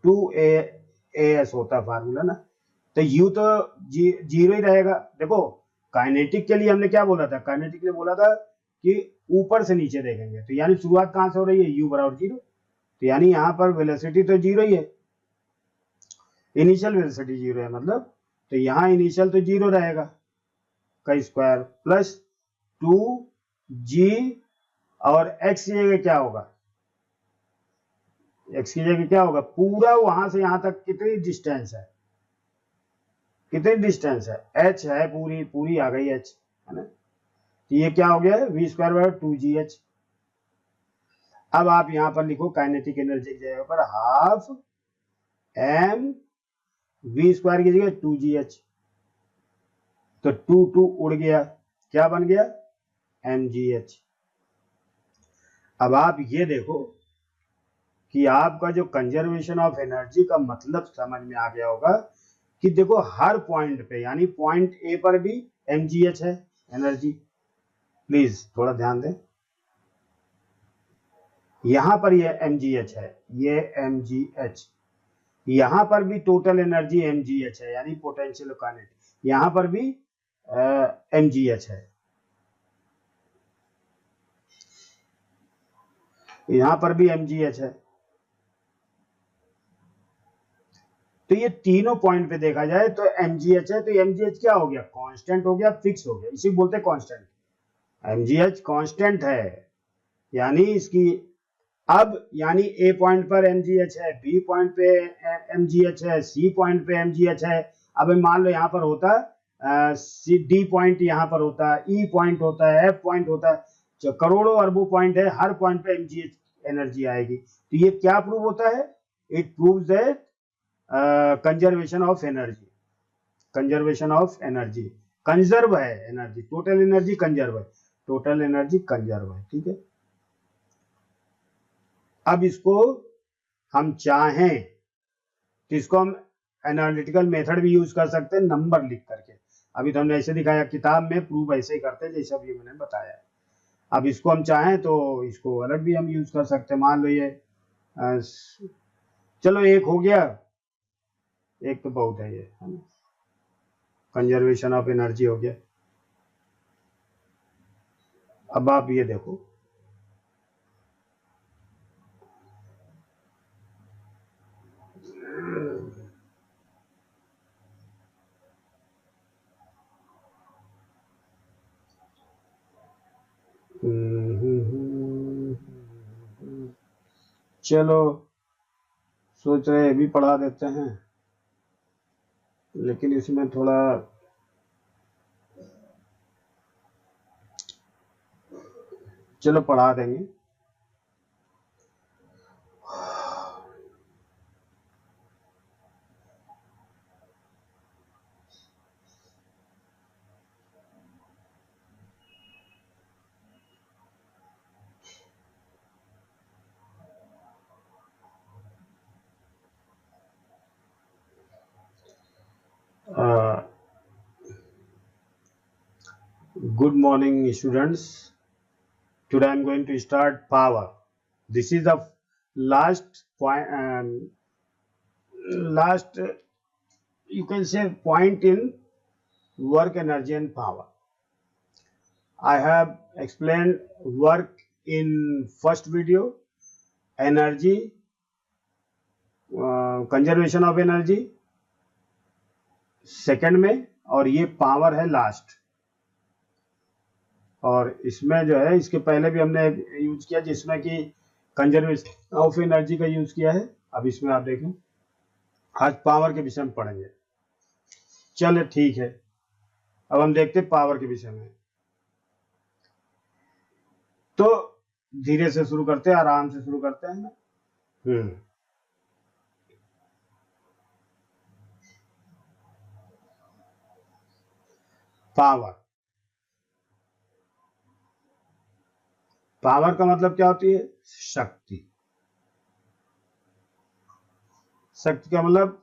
2as होता फार्मूला ना, तो u तो जीरो ही रहेगा। देखो काइनेटिक के लिए हमने क्या बोला था, काइनेटिक के लिए बोला था कि ऊपर से नीचे देखेंगे, तो यानी शुरुआत कहां से हो रही है, u बराबर जीरो, तो यानी यहां पर वेलोसिटी तो जीरो ही है, इनिशियल वेलोसिटी जीरो है मतलब, तो यहां इनिशियल तो जीरो रहेगा का स्क्वायर प्लस 2g और x की जगह क्या होगा, x की जगह क्या होगा, पूरा वहां से यहां तक कितनी डिस्टेंस है, कितनी डिस्टेंस है, h है पूरी पूरी आ गई h है ना, तो ये क्या हो गया वी स्क्वायर बराबर 2gh। अब आप यहां पर लिखो काइनेटिक एनर्जी की जगह पर हाफ m वी स्क्वायर की जगह 2gh, तो 2 उड़ गया, क्या बन गया mgh। अब आप ये देखो कि आपका जो कंजर्वेशन ऑफ एनर्जी का मतलब समझ में आ गया होगा कि देखो हर पॉइंट पे, यानी पॉइंट ए पर भी mgh है एनर्जी, प्लीज थोड़ा ध्यान दें, यहां पर ये mgh है, ये mgh, यहां पर भी टोटल एनर्जी mgh है यानी पोटेंशियल काइनेटिक, यहां पर भी mgh है, यहां पर भी mgh है। तो ये तीनों पॉइंट पे देखा जाए तो mgh है, तो mgh क्या हो गया, कांस्टेंट हो गया, फिक्स हो गया, इसी बोलते हैं कांस्टेंट, mgh कांस्टेंट है, यानी इसकी अब यानी ए पॉइंट पर mgh है, बी पॉइंट पे mgh है, सी पॉइंट पे mgh है। अब मान लो यहाँ पर होता डी पॉइंट यहाँ पर होता, ई पॉइंट होता है, एफ पॉइंट होता है, जो करोड़ों अरबों पॉइंट है, हर पॉइंट पे mgh एनर्जी आएगी। तो ये क्या प्रूव होता है, it proves that conservation of energy, conservation of energy, conserve है एनर्जी, टोटल एनर्जी कंजर्व है, टोटल एनर्जी कंजर्व है, ठीक है। अब इसको हम चाहें तो इसको हम एनालिटिकल मेथड भी यूज कर सकते हैं, नंबर लिख करके, अभी तो हमने ऐसे दिखाया, किताब में प्रूफ ऐसे ही करते हैं जैसे अभी मैंने बताया। अब इसको हम चाहें तो इसको अलग भी हम यूज कर सकते हैं, मान लो ये चलो एक हो गया, एक तो बहुत है ये, है ना, कंजर्वेशन ऑफ एनर्जी हो गया। अब आप ये देखो, चलो सोच रहे भी पढ़ा देते हैं, लेकिन इसमें थोड़ा चलो पढ़ा देंगे। Good morning, students. Today I am going to start power. This is the last point, last you can say point in work, energy, and power. I have explained work in first video, energy, conservation of energy second में, और ये पावर है लास्ट। और इसमें जो है इसके पहले भी हमने यूज किया जिसमें कि कंजर्वेशन ऑफ एनर्जी का यूज किया है। अब इसमें आप देखें, आज पावर के विषय में पढ़ेंगे। चलिए ठीक है, अब हम देखते हैं पावर के विषय में। तो धीरे से शुरू करते हैं, आराम से शुरू करते हैं ना। पावर, पावर का मतलब क्या होती है? शक्ति। शक्ति का मतलब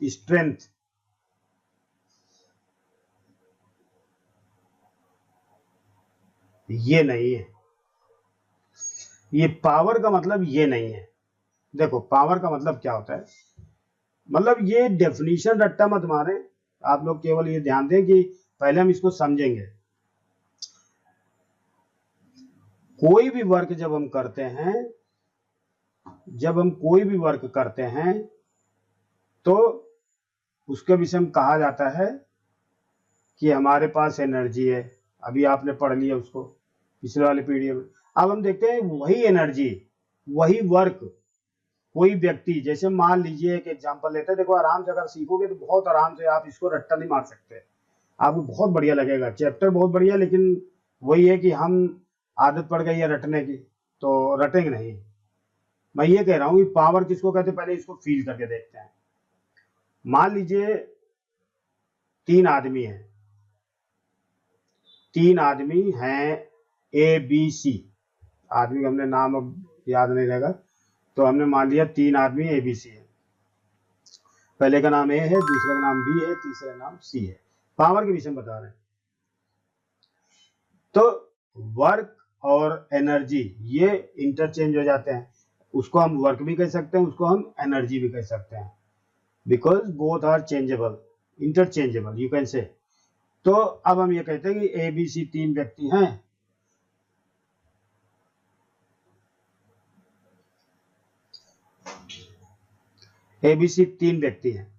स्ट्रेंथ। ये नहीं है, ये पावर का मतलब ये नहीं है। देखो पावर का मतलब क्या होता है, मतलब ये डेफिनेशन रट्टा मत मारे आप लोग, केवल ये ध्यान दें कि पहले हम इसको समझेंगे। कोई भी वर्क जब हम करते हैं, जब हम कोई भी वर्क करते हैं तो उसके विषय में कहा जाता है कि हमारे पास एनर्जी है। अभी आपने पढ़ लिया उसको पिछले वाले पीडीएफ में। अब हम देखते हैं वही एनर्जी, वही वर्क, कोई व्यक्ति, जैसे मान लीजिए एक एग्जांपल लेते हैं। देखो आराम से अगर सीखोगे तो बहुत आराम से, आप इसको रट्टा नहीं मार सकते, आपको बहुत बढ़िया लगेगा। चैप्टर बहुत बढ़िया, लेकिन वही है कि हम आदत पड़ गई है रटने की, तो रटेंगे नहीं। मैं ये कह रहा हूँ कि पावर किसको कहते हैं, पहले इसको फील करके देखते हैं। मान लीजिए तीन आदमी हैं, तीन आदमी हैं ए बी सी। आदमी का हमने नाम अब याद नहीं रहेगा, तो हमने मान लिया तीन आदमी ए बी सी है। पहले का नाम ए है, दूसरे का नाम बी है, तीसरे का नाम सी है। पावर के विषय में बता रहे हैं। तो वर्क और एनर्जी ये इंटरचेंज हो जाते हैं। उसको हम वर्क भी कह सकते हैं, उसको हम एनर्जी भी कह सकते हैं, because both are changeable, interchangeable you can say. तो अब हम ये कहते हैं कि ए बी सी तीन व्यक्ति हैं। ए बी सी तीन व्यक्ति हैं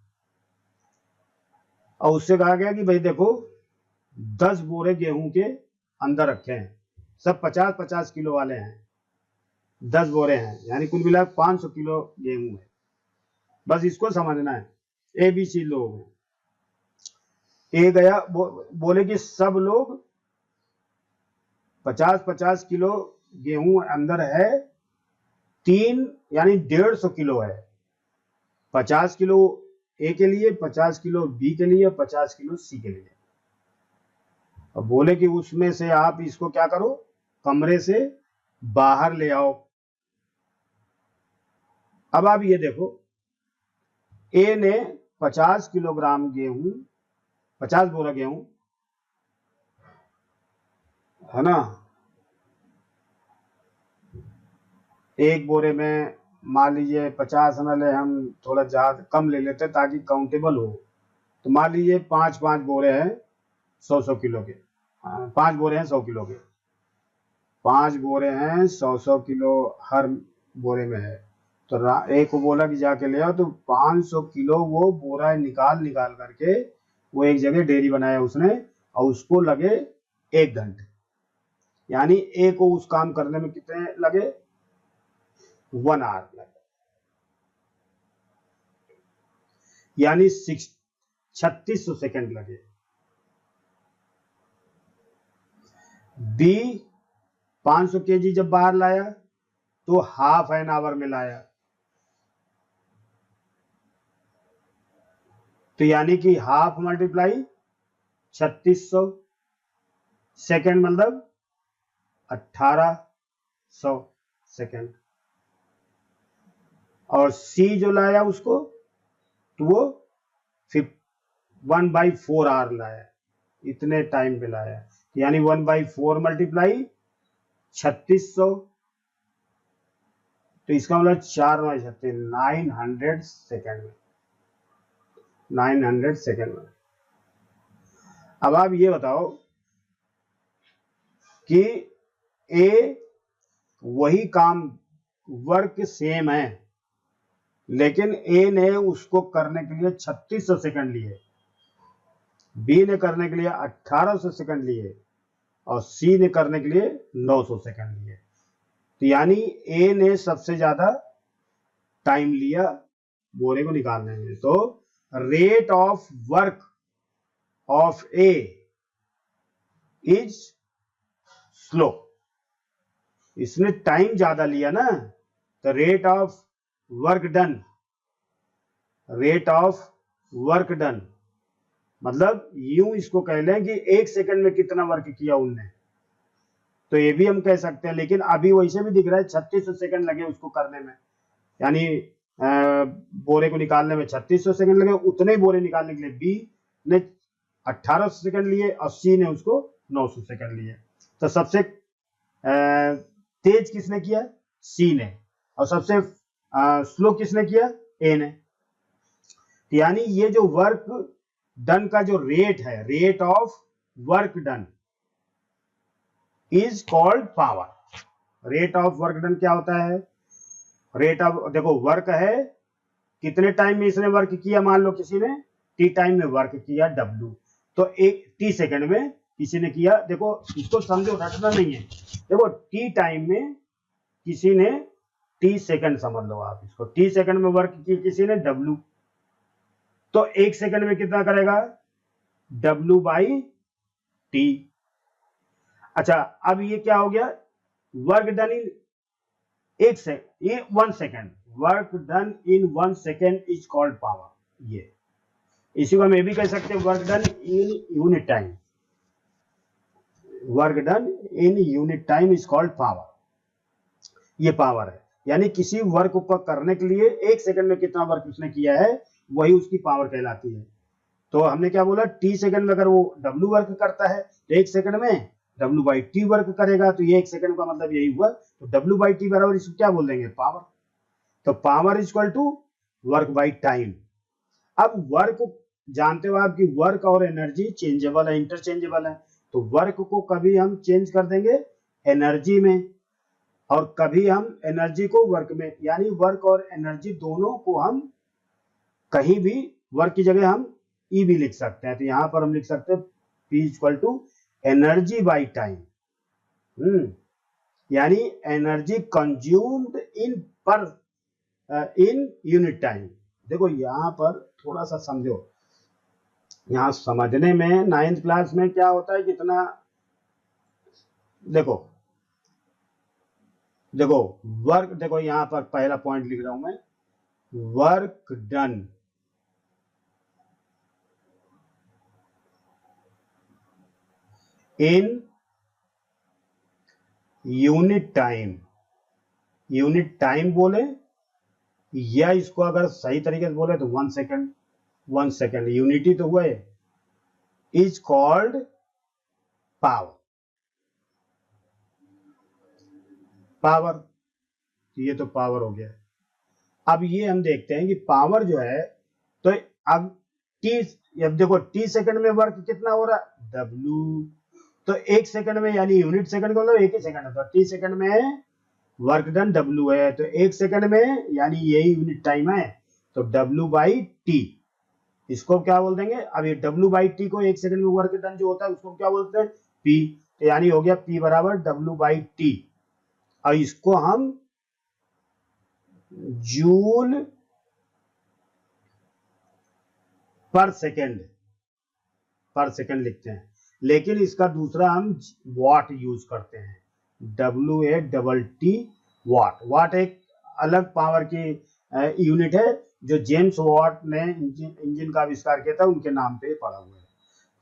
और उससे कहा गया कि भाई देखो 10 बोरे गेहूं के अंदर रखे हैं, सब 50-50 किलो वाले हैं। 10 बोरे हैं यानी कुल मिला 500 किलो गेहूं है। बस इसको समझना है। ए बी सी लोग हैं। ए गया बोले कि सब लोग 50-50 किलो गेहूं अंदर है, तीन यानी 150 किलो है। 50 किलो ए के लिए, 50 किलो बी के लिए, 50 किलो सी के लिए। अब बोले कि उसमें से आप इसको क्या करो, कमरे से बाहर ले आओ। अब आप ये देखो, ए ने 50 किलोग्राम गेहूं, 50 बोरा गेहूं है ना, एक बोरे में मान लीजिए 50 न ले, हम थोड़ा ज्यादा कम ले लेते ताकि काउंटेबल हो। तो मान लीजिए 5-5 बोरे हैं 100-100 किलो के। 5 बोरे हैं 100 किलो के, 5 बोरे हैं 100-100 किलो हर बोरे में है। तो एक को बोला कि जाके ले आओ, तो 500 किलो वो बोरा निकाल करके वो एक जगह डेयरी बनाया उसने, और उसको लगे 1 घंटे। यानी ए को उस काम करने में कितने लगे, 1 आवर लगे, यानी 3600 सेकंड लगे। बी 500 केजी जब बाहर लाया तो हाफ एन आवर में लाया, तो यानी कि हाफ मल्टीप्लाई 3600 सेकंड मतलब 1800 सेकंड। और सी जो लाया उसको, तो वो 1/4 आवर लाया, इतने टाइम पे लाया। यानी 1/4 मल्टीप्लाई 3600, तो इसका मतलब 4/36 900 सेकेंड में, 900 सेकेंड में। अब आप ये बताओ कि ए वही काम, वर्क सेम है, लेकिन ए ने उसको करने के लिए 3600 सेकंड लिए, बी ने करने के लिए 1800 सेकंड लिए, और सी ने करने के लिए 900 सेकंड लिए। तो यानी ए ने सबसे ज्यादा टाइम लिया बोरे को निकालने में। तो rate of work of A is slow, इसने टाइम ज्यादा लिया ना, तो rate of work done, rate of work done मतलब यूं इसको कह लें कि 1 सेकंड में कितना वर्क किया उनने, तो ये भी हम कह सकते हैं। लेकिन अभी वैसे भी दिख रहा है 3600 सेकंड लगे उसको करने में, यानी बोरे को निकालने में 3600 सेकंड लगे, उतने ही बोरे निकालने के लिए बी ने 1800 सेकंड लिए और सी ने उसको 900 सेकंड लिए। तो सबसे तेज किसने किया? सी ने। और सबसे स्लो किसने किया? ए ने। यानी ये जो वर्क डन का जो रेट है, rate of work done is called power. Rate of work done क्या होता है? रेट ऑफ, देखो वर्क है, कितने टाइम में इसने वर्क किया, मान लो किसी ने टी टाइम में वर्क किया W, तो एक टी सेकंड में किसी ने किया, देखो इसको समझो, रटना नहीं है, देखो टी टाइम में किसी ने टी सेकंड समझ लो आप इसको, टी सेकंड में वर्क किया किसी ने W, तो 1 सेकंड में कितना करेगा? W/T। अच्छा, अब ये क्या हो गया? Work done in 1 second, work done in 1 second is called power. ये इसी को हम ये भी कह सकते हैं work done in unit time, work done in unit time is called power. ये पावर है, यानी किसी वर्क को करने के लिए 1 सेकंड में कितना वर्क उसने किया है, वही उसकी पावर कहलाती है। तो हमने क्या बोला? टी सेकंड में अगर वो W वर्क करता है तो 1 सेकंड में W/T वर्क करेगा, तो ये 1 सेकंड का मतलब यही हुआ, तो W/T बराबर इसको क्या बोल देंगे? पावर। तो power is equal to work by time. अब वर्क जानते हो आप कि वर्क और एनर्जी चेंजेबल है, इंटरचेंजेबल है, तो वर्क को कभी हम चेंज कर देंगे एनर्जी में, और कभी हम एनर्जी को वर्क में, यानी वर्क और एनर्जी दोनों को हम कहीं भी वर्क की जगह हम ई भी लिख सकते हैं। तो यहां पर हम लिख सकते हैं P equal to energy by time, यानी energy consumed in unit time. देखो यहां पर थोड़ा सा समझो, यहां समझने में 9th क्लास में क्या होता है कितना, देखो वर्क, देखो यहां पर पहला पॉइंट लिख रहा हूं मैं, work done in unit time, unit time बोले या इसको अगर सही तरीके से बोले तो 1 सेकंड, 1 सेकंड यूनिटी तो हुआ है, इज कॉल्ड पावर। पावर, ये तो पावर हो गया। अब ये हम देखते हैं कि पावर जो है, तो अब टी, अब देखो टी सेकंड में वर्क कितना हो रहा है? W, तो 1 सेकंड में, यानी यूनिट सेकंड का मतलब 1 ही सेकंड है, तो टी सेकंड में वर्क डन W है, तो 1 सेकंड में यानी यही यूनिट टाइम है, तो W/T, इसको क्या बोल देंगे? अब ये W/T को 1 सेकंड में वर्क डन जो होता है उसको क्या बोलते हैं? P, तो यानी हो गया P बराबर W/T, और इसको हम जूल पर सेकंड लिखते हैं, लेकिन इसका दूसरा हम वाट यूज करते हैं, WATT वाट। वाट एक अलग पावर की यूनिट है जो जेम्स वाट ने इंजन का आविष्कार किया था, उनके नाम पे पड़ा हुआ है।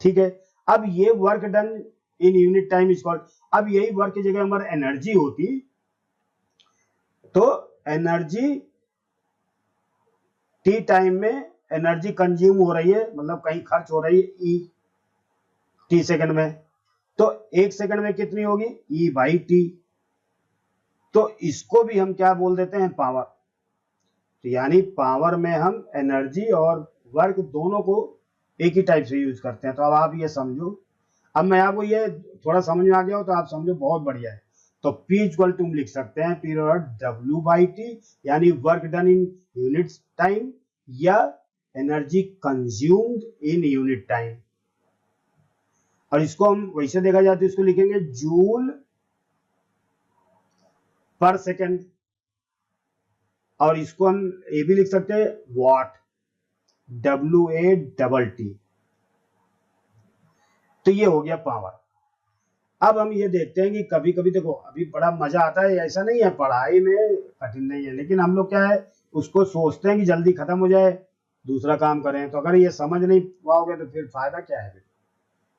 ठीक है, अब ये work done in unit time is called, अब यही वर्क की जगह हमारा एनर्जी होती, तो एनर्जी टी टाइम में एनर्जी कंज्यूम हो रही है, मतलब कहीं खर्च हो रही है ई टी सेकंड में, तो 1 सेकंड में कितनी होगी, E बाई टी। तो इसको भी हम क्या बोल देते हैं, पावर। तो यानी पावर में हम एनर्जी और वर्क दोनों को एक ही टाइप से यूज करते हैं। तो अब आप ये समझो, अब मैं आपको ये थोड़ा समझ में आ गया हो तो आप समझो बहुत बढ़िया है। तो P इक्वल टू लिख सकते हैं पीरियड W बाई टी, यानी work done in unit time या energy consumed in unit time. और इसको हम वैसे देखा जाए तो इसको लिखेंगे जूल पर सेकेंड, और इसको हम ये भी लिख सकते हैं वॉट, WATT। तो ये हो गया पावर। अब हम ये देखते हैं कि कभी कभी देखो अभी बड़ा मजा आता है, ऐसा नहीं है पढ़ाई में कठिन नहीं है, लेकिन हम लोग क्या है उसको सोचते हैं कि जल्दी खत्म हो जाए दूसरा काम करें। तो अगर ये समझ नहीं पाओगे तो फिर फायदा क्या है।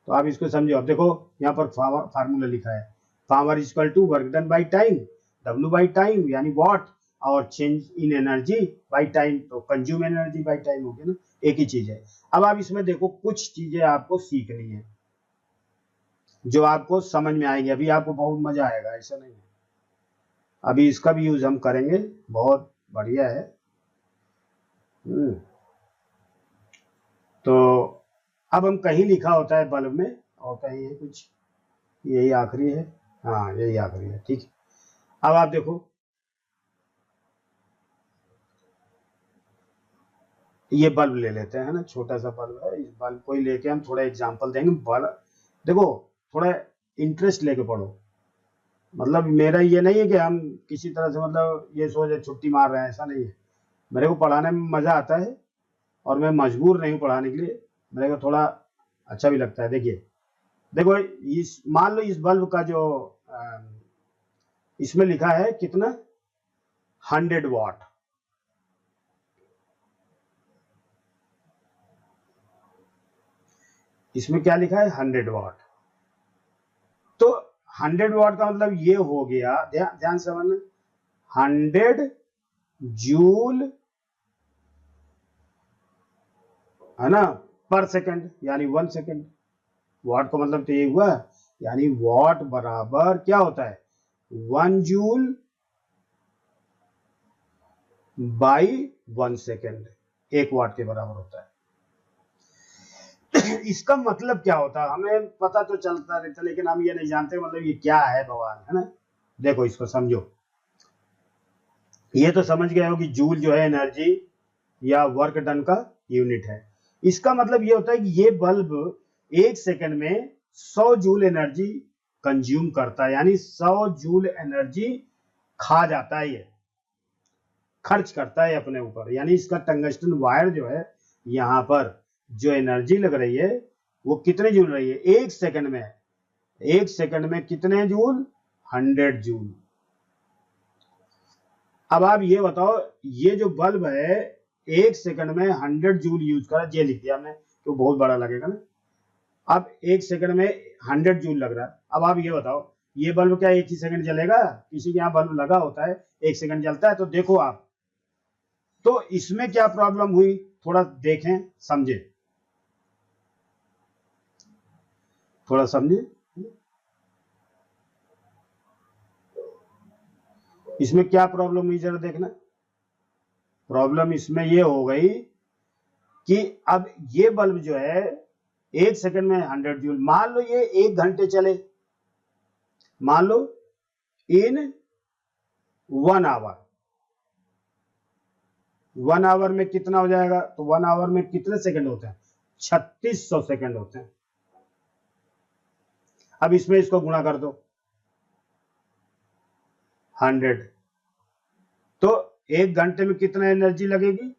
तो आप इसको समझो। अब देखो यहाँ पर फार्मूला लिखा है, power equal to work done by time, W by time यानी वॉट, और change in energy by time, तो कंज्यूम एनर्जी बाई टाइम हो गया ना, एक ही चीज है। अब आप इसमें देखो कुछ चीजें आपको सीखनी है जो आपको समझ में आएगी, अभी आपको बहुत मजा आएगा, ऐसा नहीं है। अभी इसका भी यूज हम करेंगे, बहुत बढ़िया है। तो अब हम कहीं लिखा होता है बल्ब में और कहीं है कुछ, यही आखिरी है, हाँ यही आखिरी है, ठीक है। अब आप देखो ये बल्ब ले लेते हैं ना, छोटा सा बल्ब है, इस बल्ब को ही लेके हम थोड़ा एग्जांपल देंगे। बल्ब देखो थोड़ा इंटरेस्ट लेके पढ़ो, मतलब मेरा ये नहीं है कि हम किसी तरह से मतलब ये सोचे छुट्टी मार रहे हैं, ऐसा नहीं है। मेरे को पढ़ाने में मजा आता है और मैं मजबूर नहीं हूँ पढ़ाने के लिए, मेरे को थोड़ा अच्छा भी लगता है। देखिए देखो इस मान लो इस बल्ब का जो इसमें लिखा है कितना, 100 वाट। इसमें क्या लिखा है, 100 वाट। तो 100 वाट का मतलब ये हो गया, ध्यान से समझना, 100 जूल है ना पर सेकंड, यानी 1 सेकंड। वाट का मतलब तो ये हुआ, यानी वाट बराबर क्या होता है, 1 जूल बाई 1 सेकंड, 1 वाट के बराबर होता है। इसका मतलब क्या होता है, हमें पता तो चलता रहता लेकिन हम ये नहीं जानते मतलब ये क्या है भगवान, है ना। देखो इसको समझो, ये तो समझ गए हो कि जूल जो है एनर्जी या वर्क डन का यूनिट है। इसका मतलब ये होता है कि ये बल्ब 1 सेकंड में 100 जूल एनर्जी कंज्यूम करता है, यानी 100 जूल एनर्जी खा जाता है, ये खर्च करता है अपने ऊपर। यानी इसका टंगस्टन वायर जो है, यहाँ पर जो एनर्जी लग रही है वो कितने जूल रही है, 1 सेकंड में, 1 सेकंड में कितने जूल, 100 जूल। अब आप ये बताओ, ये जो बल्ब है 1 सेकंड में 100 जूल यूज करा, ये लिख दिया हमने तो बहुत बड़ा लगेगा ना। अब 1 सेकंड में 100 जूल लग रहा है। अब आप ये बताओ ये बल्ब क्या 1 ही सेकंड जलेगा, किसी के यहाँ बल्ब लगा होता है 1 सेकंड जलता है। तो देखो आप, तो इसमें क्या प्रॉब्लम हुई, थोड़ा देखें समझे, थोड़ा समझे, इसमें क्या प्रॉब्लम हुई जरा देखना। प्रॉब्लम इसमें ये हो गई कि अब ये बल्ब जो है 1 सेकंड में 100 जूल, मान लो ये 1 घंटे चले, मान लो इन 1 आवर, 1 आवर में कितना हो जाएगा, तो 1 आवर में कितने सेकंड होते हैं, 3600 सेकंड होते हैं। अब इसमें इसको गुणा कर दो 100, तो 1 घंटे में कितना एनर्जी लगेगी,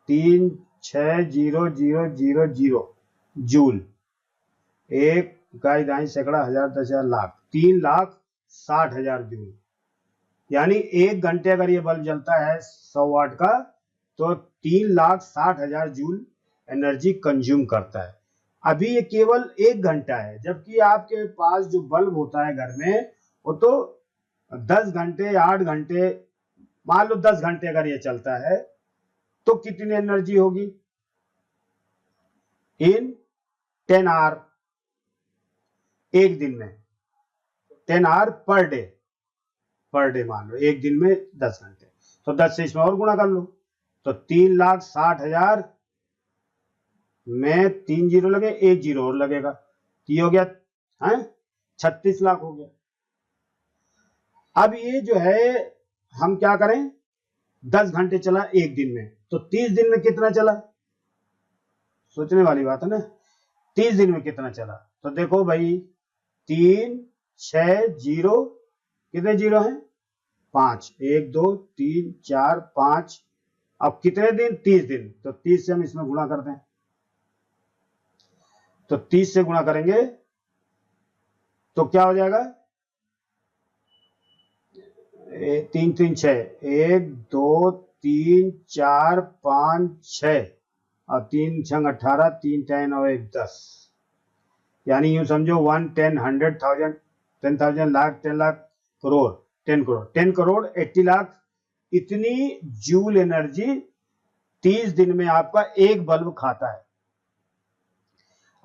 36000 जूल, 1 इकाई दाई सैकड़ा हजार 10,000 लाख, 3,60,000 जूल। यानी 1 घंटे अगर ये बल्ब जलता है 100 वाट का तो 3,60,000 जूल एनर्जी कंज्यूम करता है। अभी ये केवल 1 घंटा है, जबकि आपके पास जो बल्ब होता है घर में वो तो 10 घंटे 8 घंटे, मान लो 10 घंटे अगर ये चलता है तो कितनी एनर्जी होगी, इन 10 आवर, एक दिन में 10 आवर पर डे मान लो, एक दिन में 10 घंटे, तो 10 से इसमें और गुणा कर लो, तो 3,60,000 में 3 जीरो लगे, एक जीरो और लगेगा, तो ये हो गया है 36 लाख हो गया। अब ये जो है हम क्या करें, 10 घंटे चला एक दिन में, तो 30 दिन में कितना चला, सोचने वाली बात है ना, 30 दिन में कितना चला, तो देखो भाई 3 6 जीरो, कितने जीरो हैं 5, 1 2 3 4 5, अब कितने दिन 30 दिन, तो 30 से हम इसमें गुणा करते हैं, तो 30 से गुणा करेंगे तो क्या हो जाएगा, 3 3 6, 1 2 3 4 5 6 और 3 6 18, 3 10 और 1 10, यानी यूं समझो 1 10 100,000 10,000 लाख 10 लाख करोड़ 10 करोड़ 10 करोड़ 80 लाख, इतनी जूल एनर्जी 30 दिन में आपका एक बल्ब खाता है।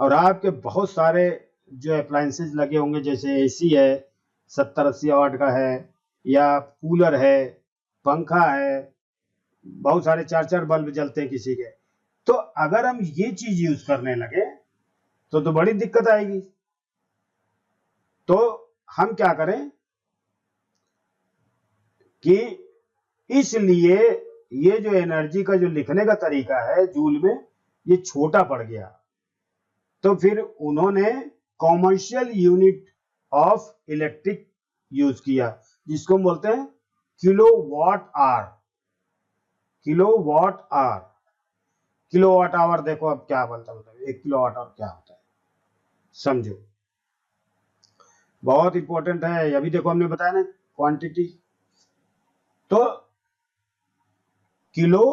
और आपके बहुत सारे जो अप्लायंसेज लगे होंगे, जैसे एसी है 70-80 वाट का है, या कूलर है, पंखा है, बहुत सारे 4-4 बल्ब जलते हैं किसी के, तो अगर हम ये चीज यूज करने लगे तो बड़ी दिक्कत आएगी। तो हम क्या करें कि इसलिए ये जो एनर्जी का जो लिखने का तरीका है जूल में, ये छोटा पड़ गया, तो फिर उन्होंने commercial unit of electric use किया, जिसको हम बोलते हैं kilowatt hour. Kilowatt hour, kilowatt hour देखो अब क्या बोलता है, 1 किलोवाट आवर क्या होता है समझो, बहुत इंपॉर्टेंट है। अभी देखो हमने बताया ना क्वांटिटी, तो किलो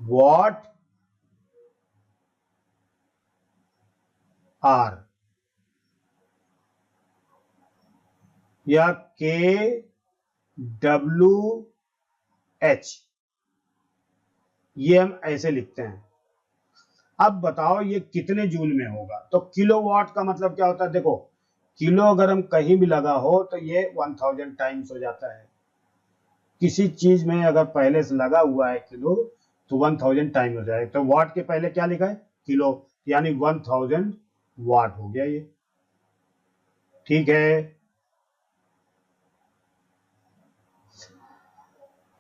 वाट आर या के डब्ल्यू एच, ये हम ऐसे लिखते हैं। अब बताओ ये कितने जूल में होगा, तो किलोवाट का मतलब क्या होता है, देखो किलो अगर हम कहीं भी लगा हो तो ये 1000 टाइम्स हो जाता है, किसी चीज में अगर पहले से लगा हुआ है किलो तो 1000 टाइम हो जाएगा, तो वाट के पहले क्या लिखा है किलो, यानी 1000 वाट हो गया ये, ठीक है।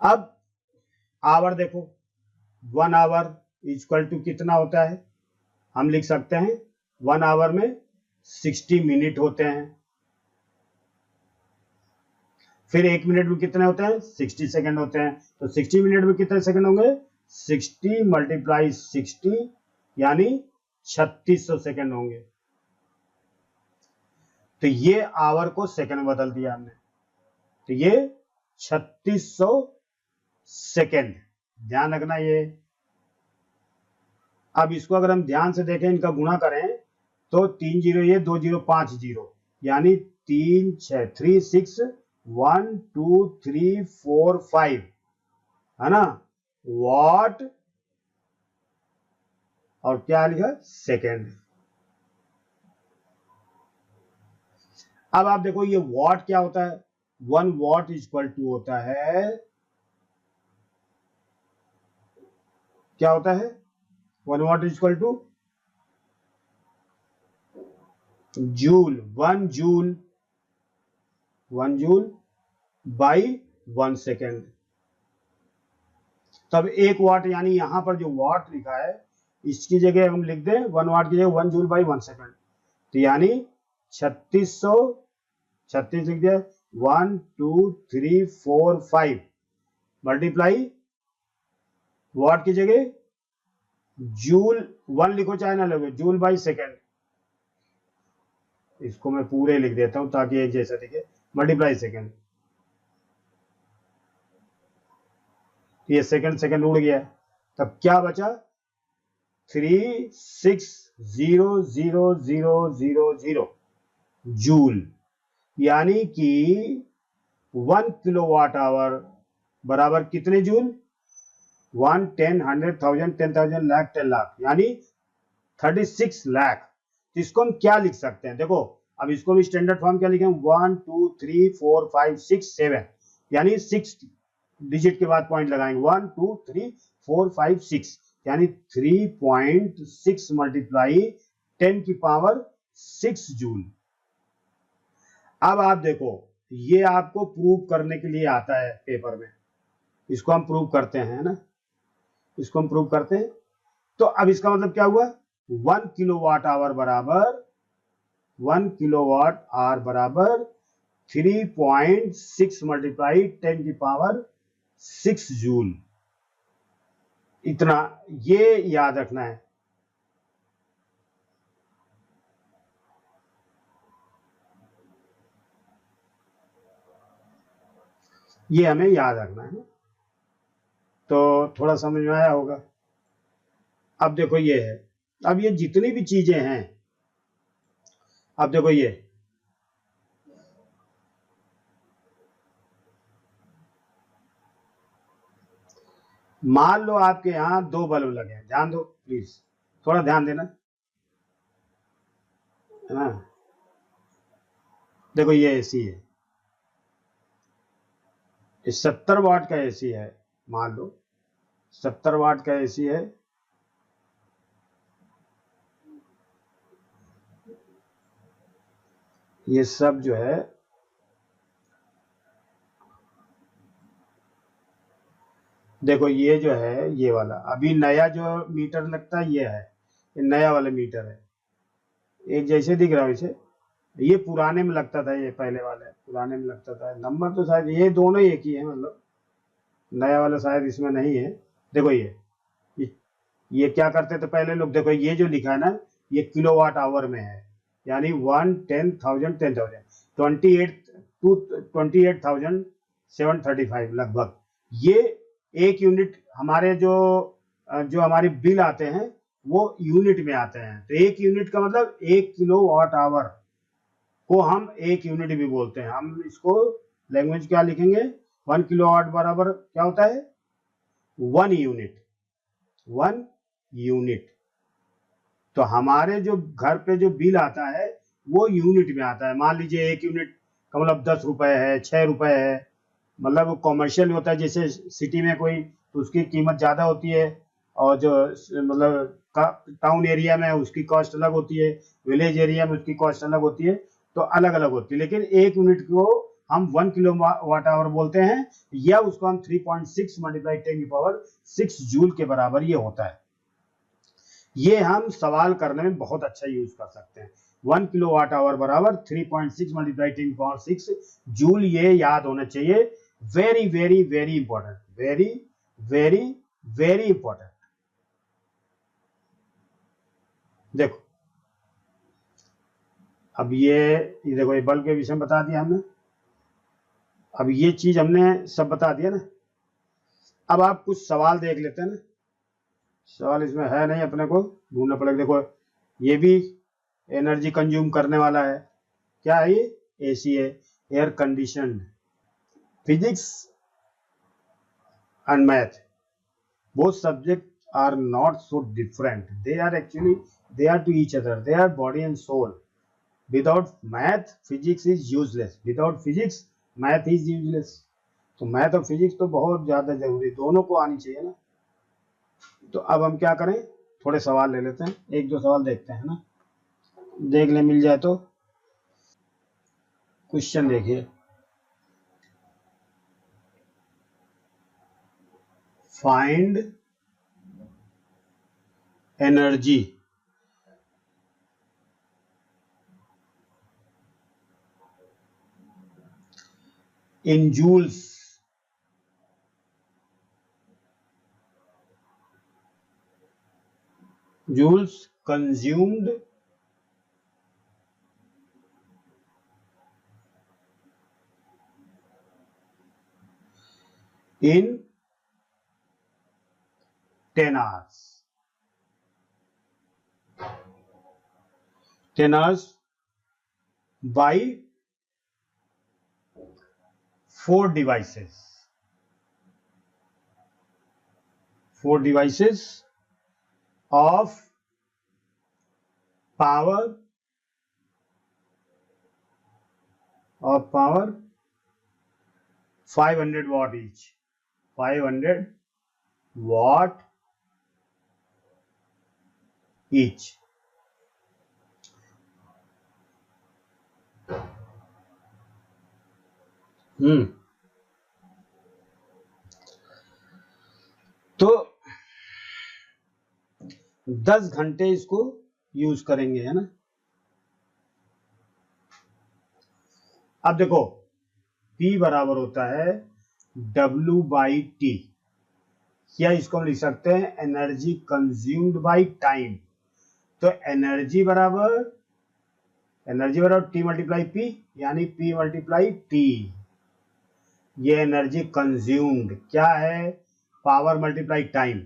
अब आवर देखो, 1 आवर इक्वल टू कितना होता है, हम लिख सकते हैं 1 आवर में 60 मिनट होते हैं, फिर 1 मिनट में कितने होते हैं 60 सेकंड होते हैं, तो 60 मिनट में कितने सेकंड होंगे 60 मल्टीप्लाई 60 यानी 3600 सेकंड होंगे। तो ये आवर को सेकंड बदल दिया हमने, तो ये 3600 सेकंड, ध्यान रखना ये। अब इसको अगर हम ध्यान से देखें, इनका गुणा करें तो 3 जीरो ये 2 जीरो 5 जीरो, यानी 3 6 3 6 1 2 3 4 5 है ना, वाट और क्या लिखा सेकंड। अब आप देखो ये वाट क्या होता है, 1 वाट इक्वल टू होता है, क्या होता है 1 watt equal to joule, 1 joule by 1 second. तब 1 वाट, यानी यहां पर जो वाट लिखा है इसकी जगह हम लिख दें 1 वाट की जगह 1 जूल बाई 1 सेकेंड, तो यानी 3600, 36 लिख दिया 1 2 3 4 5 मल्टीप्लाई वाट की जगह जूल 1 लिखो चाहे ना लिखो, जूल बाई सेकेंड, इसको मैं पूरे लिख देता हूं ताकि एक जैसा दिखे, मल्टीप्लाई सेकेंड, ये सेकेंड उड़ गया, तब क्या बचा 360000 जूल, यानी कि 1 किलोवाट आवर बराबर कितने जूल, 1 10 100 1000 10,000 लाख 10 लाख, यानी 36 लाख। तो इसको हम क्या लिख सकते हैं, देखो अब इसको भी स्टैंडर्ड फॉर्म क्या लिखें, 1 2 3 4 5 6 7, यानी 6 डिजिट के बाद पॉइंट लगाएंगे, 1 2 3 4 5 6, यानी 3.6 मल्टीप्लाई 10 की पावर 6 जूल। अब आप देखो ये आपको प्रूव करने के लिए आता है पेपर में, इसको हम प्रूव करते हैं ना, इसको हम प्रूव करते हैं। तो अब इसका मतलब क्या हुआ, 1 किलोवाट आवर बराबर 1 किलोवाट आवर बराबर 3.6 मल्टीप्लाई 10 की पावर 6 जूल। इतना ये याद रखना है। ये हमें याद रखना है, तो थोड़ा समझ में आया होगा। अब देखो ये है, अब ये जितनी भी चीजें हैं, अब देखो ये मान लो आपके यहाँ 2 बल्ब लगे हैं, ध्यान दो प्लीज, थोड़ा ध्यान देना है ना। देखो ये एसी है, ये 70 वाट का एसी है, मान लो 70 वाट का एसी है। ये सब जो है देखो ये जो है ये वाला अभी नया जो मीटर लगता है ये है, ये नया वाला मीटर है, एक जैसे दिख रहा है वैसे। ये पुराने में लगता था, ये पहले वाला है, पुराने में लगता था। नंबर तो शायद ये दोनों एक ही है, मतलब नया वाला शायद इसमें नहीं है। देखो ये क्या करते थे पहले लोग, देखो ये जो लिखा है ना ये किलोवाट आवर में है, यानी 1 10,000 10,000 28,735 लगभग। ये एक यूनिट हमारे जो जो हमारे बिल आते हैं वो यूनिट में आते हैं। तो एक यूनिट का मतलब 1 किलोवाट आवर को हम एक यूनिट भी बोलते हैं। हम इसको लैंग्वेज क्या लिखेंगे, 1 किलोवाट बराबर क्या होता है, 1 यूनिट, 1 यूनिट। तो हमारे जो घर पे जो बिल आता है वो यूनिट में आता है। मान लीजिए एक यूनिट का मतलब 10 रुपए है, 6 रुपए है, मतलब कॉमर्शियल होता है, जैसे सिटी में कोई तो उसकी कीमत ज़्यादा होती है, और जो मतलब टाउन एरिया में उसकी कॉस्ट अलग होती है, विलेज एरिया में उसकी कॉस्ट अलग होती है, तो अलग अलग होती है। लेकिन एक यूनिट को हम 1 किलो वाट आवर बोलते हैं, या उसको हम 3.6 मल्टीप्लाई 10 की पावर 6 जूल के बराबर ये होता है। ये हम सवाल करने में बहुत अच्छा यूज कर सकते हैं। 1 किलो वाट आवर बराबर 3.6 मल्टीप्लाई 10 पावर 6 जूल, ये याद होना चाहिए। Very very very important, very very very important. देखो अब ये देखो ये बल्ब के विषय में बता दिया हमने, अब ये चीज हमने सब बता दिया ना। अब आप कुछ सवाल देख लेते हैं ना, सवाल इसमें है नहीं, अपने को ढूंढना पड़ेगा। देखो ये भी एनर्जी कंज्यूम करने वाला है, क्या है ये, एसी है, air condition. Physics and math, both subjects are not so different, they are actually they are to each other, they are body and soul. Without math physics is useless, without physics math is useless. तो मैथ और फिजिक्स तो बहुत ज्यादा जरूरी, दोनों को आनी चाहिए ना। तो अब हम क्या करें, थोड़े सवाल ले लेते हैं, एक दो सवाल देखते हैं ना, देख ले मिल जाए तो। क्वेश्चन देखिए, find energy in joules consumed in 10 hours, 10 hours by 4 devices, 4 devices of power of power 500 watt each, 500 watt each. तो 10 घंटे इसको यूज करेंगे, है ना। अब देखो P बराबर होता है W/T, या इसको हम लिख सकते हैं एनर्जी कंज्यूम्ड बाय टाइम। तो एनर्जी बराबर T मल्टीप्लाई P, यानी P मल्टीप्लाई T। ये एनर्जी कंज्यूम्ड क्या है, पावर मल्टीप्लाई टाइम।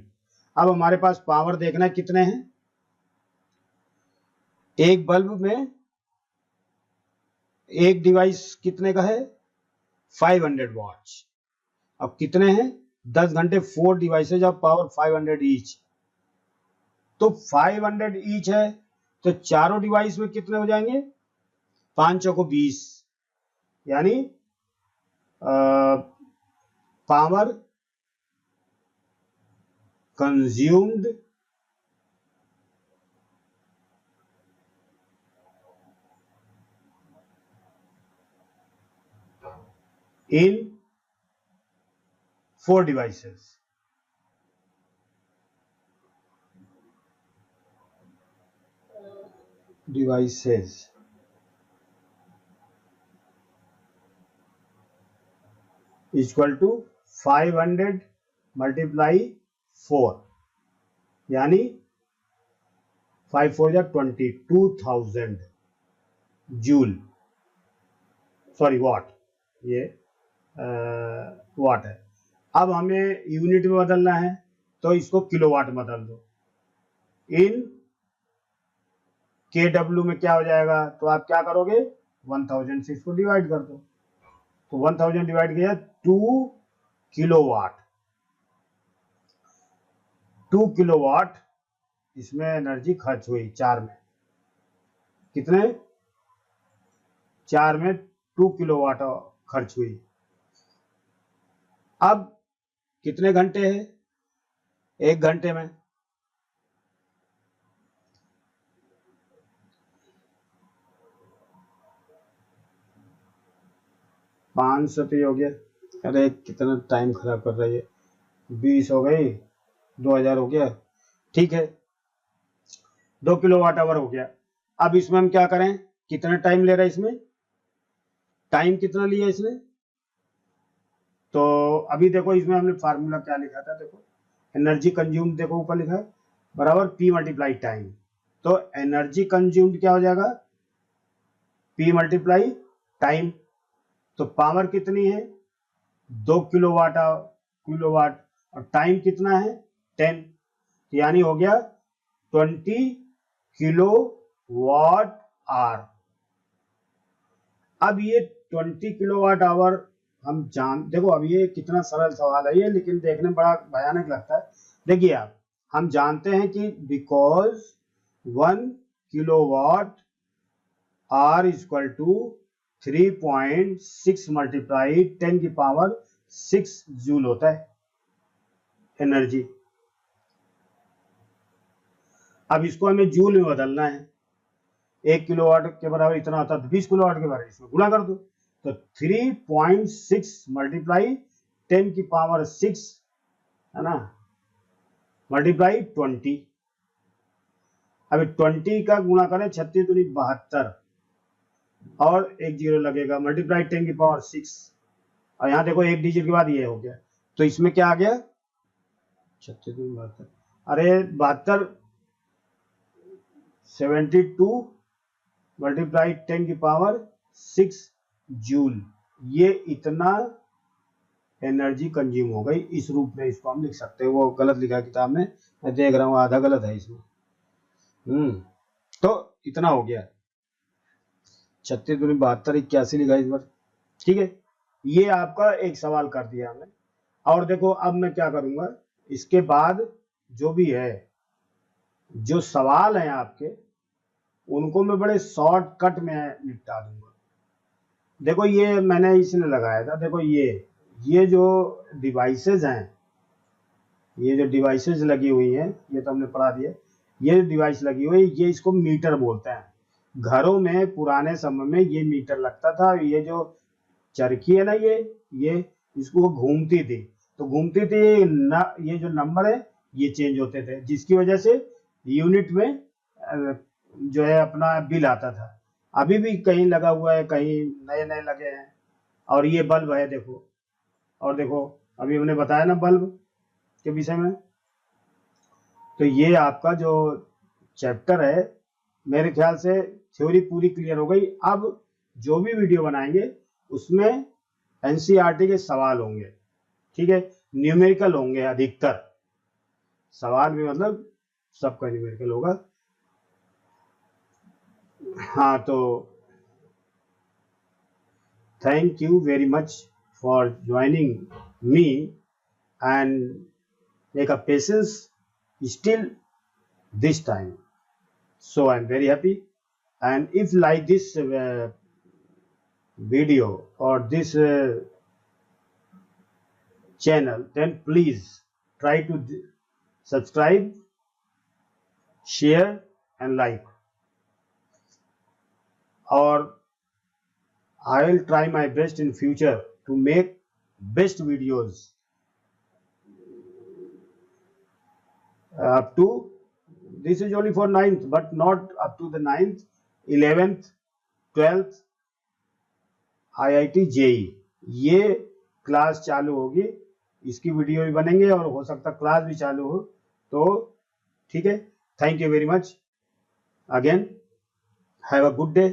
अब हमारे पास पावर देखना है कितने हैं, एक बल्ब में एक डिवाइस कितने का है 500 वॉट्स। अब कितने हैं 10 घंटे, 4 डिवाइसेज ऑफ पावर 500 ईच। तो 500 ईच है तो चारों डिवाइस में कितने हो जाएंगे, 5 चौको 20, यानी power consumed in 4 devices. Equal to 500 multiply 4, यानी 5 4 या 20, 2000 जूल, सॉरी वाट, ये वाट है। अब हमें यूनिट में बदलना है तो इसको किलोवाट बदल दो। इन KW में क्या हो जाएगा, तो आप क्या करोगे 1000 से इसको डिवाइड कर दो, तो 1000 डिवाइड किया 2 किलोवाट। 2 किलोवाट इसमें एनर्जी खर्च हुई, 4 में कितने, 4 में 2 किलोवाट खर्च हुई। अब कितने घंटे है, 1 घंटे में, पाँच सौ हो गया। अरे कितना टाइम खराब कर रही है, 20 हो गई, 2000 हो गया, ठीक है 2 किलोवाट आवर हो गया। अब इसमें हम क्या करें, कितना टाइम ले रहा है इसमें, टाइम कितना लिया इसने, तो अभी देखो इसमें हमने फार्मूला क्या लिखा था, देखो एनर्जी कंज्यूम, देखो ऊपर लिखा है बराबर P मल्टीप्लाई टाइम। तो एनर्जी कंज्यूम्ड क्या हो जाएगा P मल्टीप्लाई टाइम। तो पावर कितनी है 2 किलोवाट और टाइम कितना है 10, यानी हो गया 20 किलोवाट आवर। अब ये 20 किलोवाट आवर हम देखो अब ये कितना सरल सवाल है ये, लेकिन देखने में बड़ा भयानक लगता है। देखिए आप, हम जानते हैं कि because 1 kilowatt are equal to 3.6 multiply 10 की पावर 6 जूल होता है एनर्जी। अब इसको हमें जूल में बदलना है, 1 किलोवाट के बराबर इतना होता है, तो 20 किलोवाट के बराबर इसमें गुणा कर दो, तो 3.6 मल्टीप्लाई 10 की पावर 6, है ना, मल्टीप्लाई 20। अभी 20 का गुणा करें 36 दूनी 72 और एक जीरो लगेगा, मल्टीप्लाई 10 की पावर 6, और यहाँ देखो एक डिजिट के बाद ये हो गया, तो इसमें क्या आ गया 36 दूनी 72, अरे 72 72 मल्टीप्लाई 10 की पावर 6 जूल, ये इतना एनर्जी कंज्यूम हो गई। इस रूप में इसको हम लिख सकते हैं, वो गलत लिखा किताब में, मैं देख रहा हूँ आधा गलत है इसमें। तो इतना हो गया 36 दूनी 72 81 लिखा इस बार, ठीक है। ये आपका एक सवाल कर दिया हमने। और देखो अब मैं क्या करूंगा, इसके बाद जो भी है, जो सवाल है आपके उनको मैं बड़े शॉर्टकट में निपटा दूंगा। देखो ये मैंने इसने लगाया था, देखो ये जो डिवाइसेज हैं, ये जो डिवाइसेज लगी हुई हैं, ये तो हमने पढ़ा दिया। ये डिवाइस लगी हुई है, ये इसको मीटर बोलते हैं। घरों में पुराने समय में ये मीटर लगता था। ये जो चरखी है ना, ये इसको घूमती थी, तो घूमती थी ये जो नंबर है ये चेंज होते थे, जिसकी वजह से यूनिट में जो है अपना बिल आता था। अभी भी कहीं लगा हुआ है, कहीं नए नए लगे हैं। और ये बल्ब है देखो, और देखो अभी हमने बताया ना बल्ब के विषय में। तो ये आपका जो चैप्टर है, मेरे ख्याल से थ्योरी पूरी क्लियर हो गई। अब जो भी वीडियो बनाएंगे उसमें एनसीईआरटी के सवाल होंगे, ठीक है, न्यूमेरिकल होंगे अधिकतर सवाल भी, मतलब सबका न्यूमेरिकल होगा। हाँ, तो thank you very much for joining me and make a patience still this time. So I'm very happy, and if like this video or this channel, then please try to subscribe, share and like, or I will try my best in future to make best videos up to, this is only for 9th but not up to the 9th, 11th, 12th IIT JEE ये क्लास चालू होगी, इसकी वीडियो भी बनेंगे और हो सकता क्लास भी चालू हो। तो ठीक है, thank you very much again, have a good day.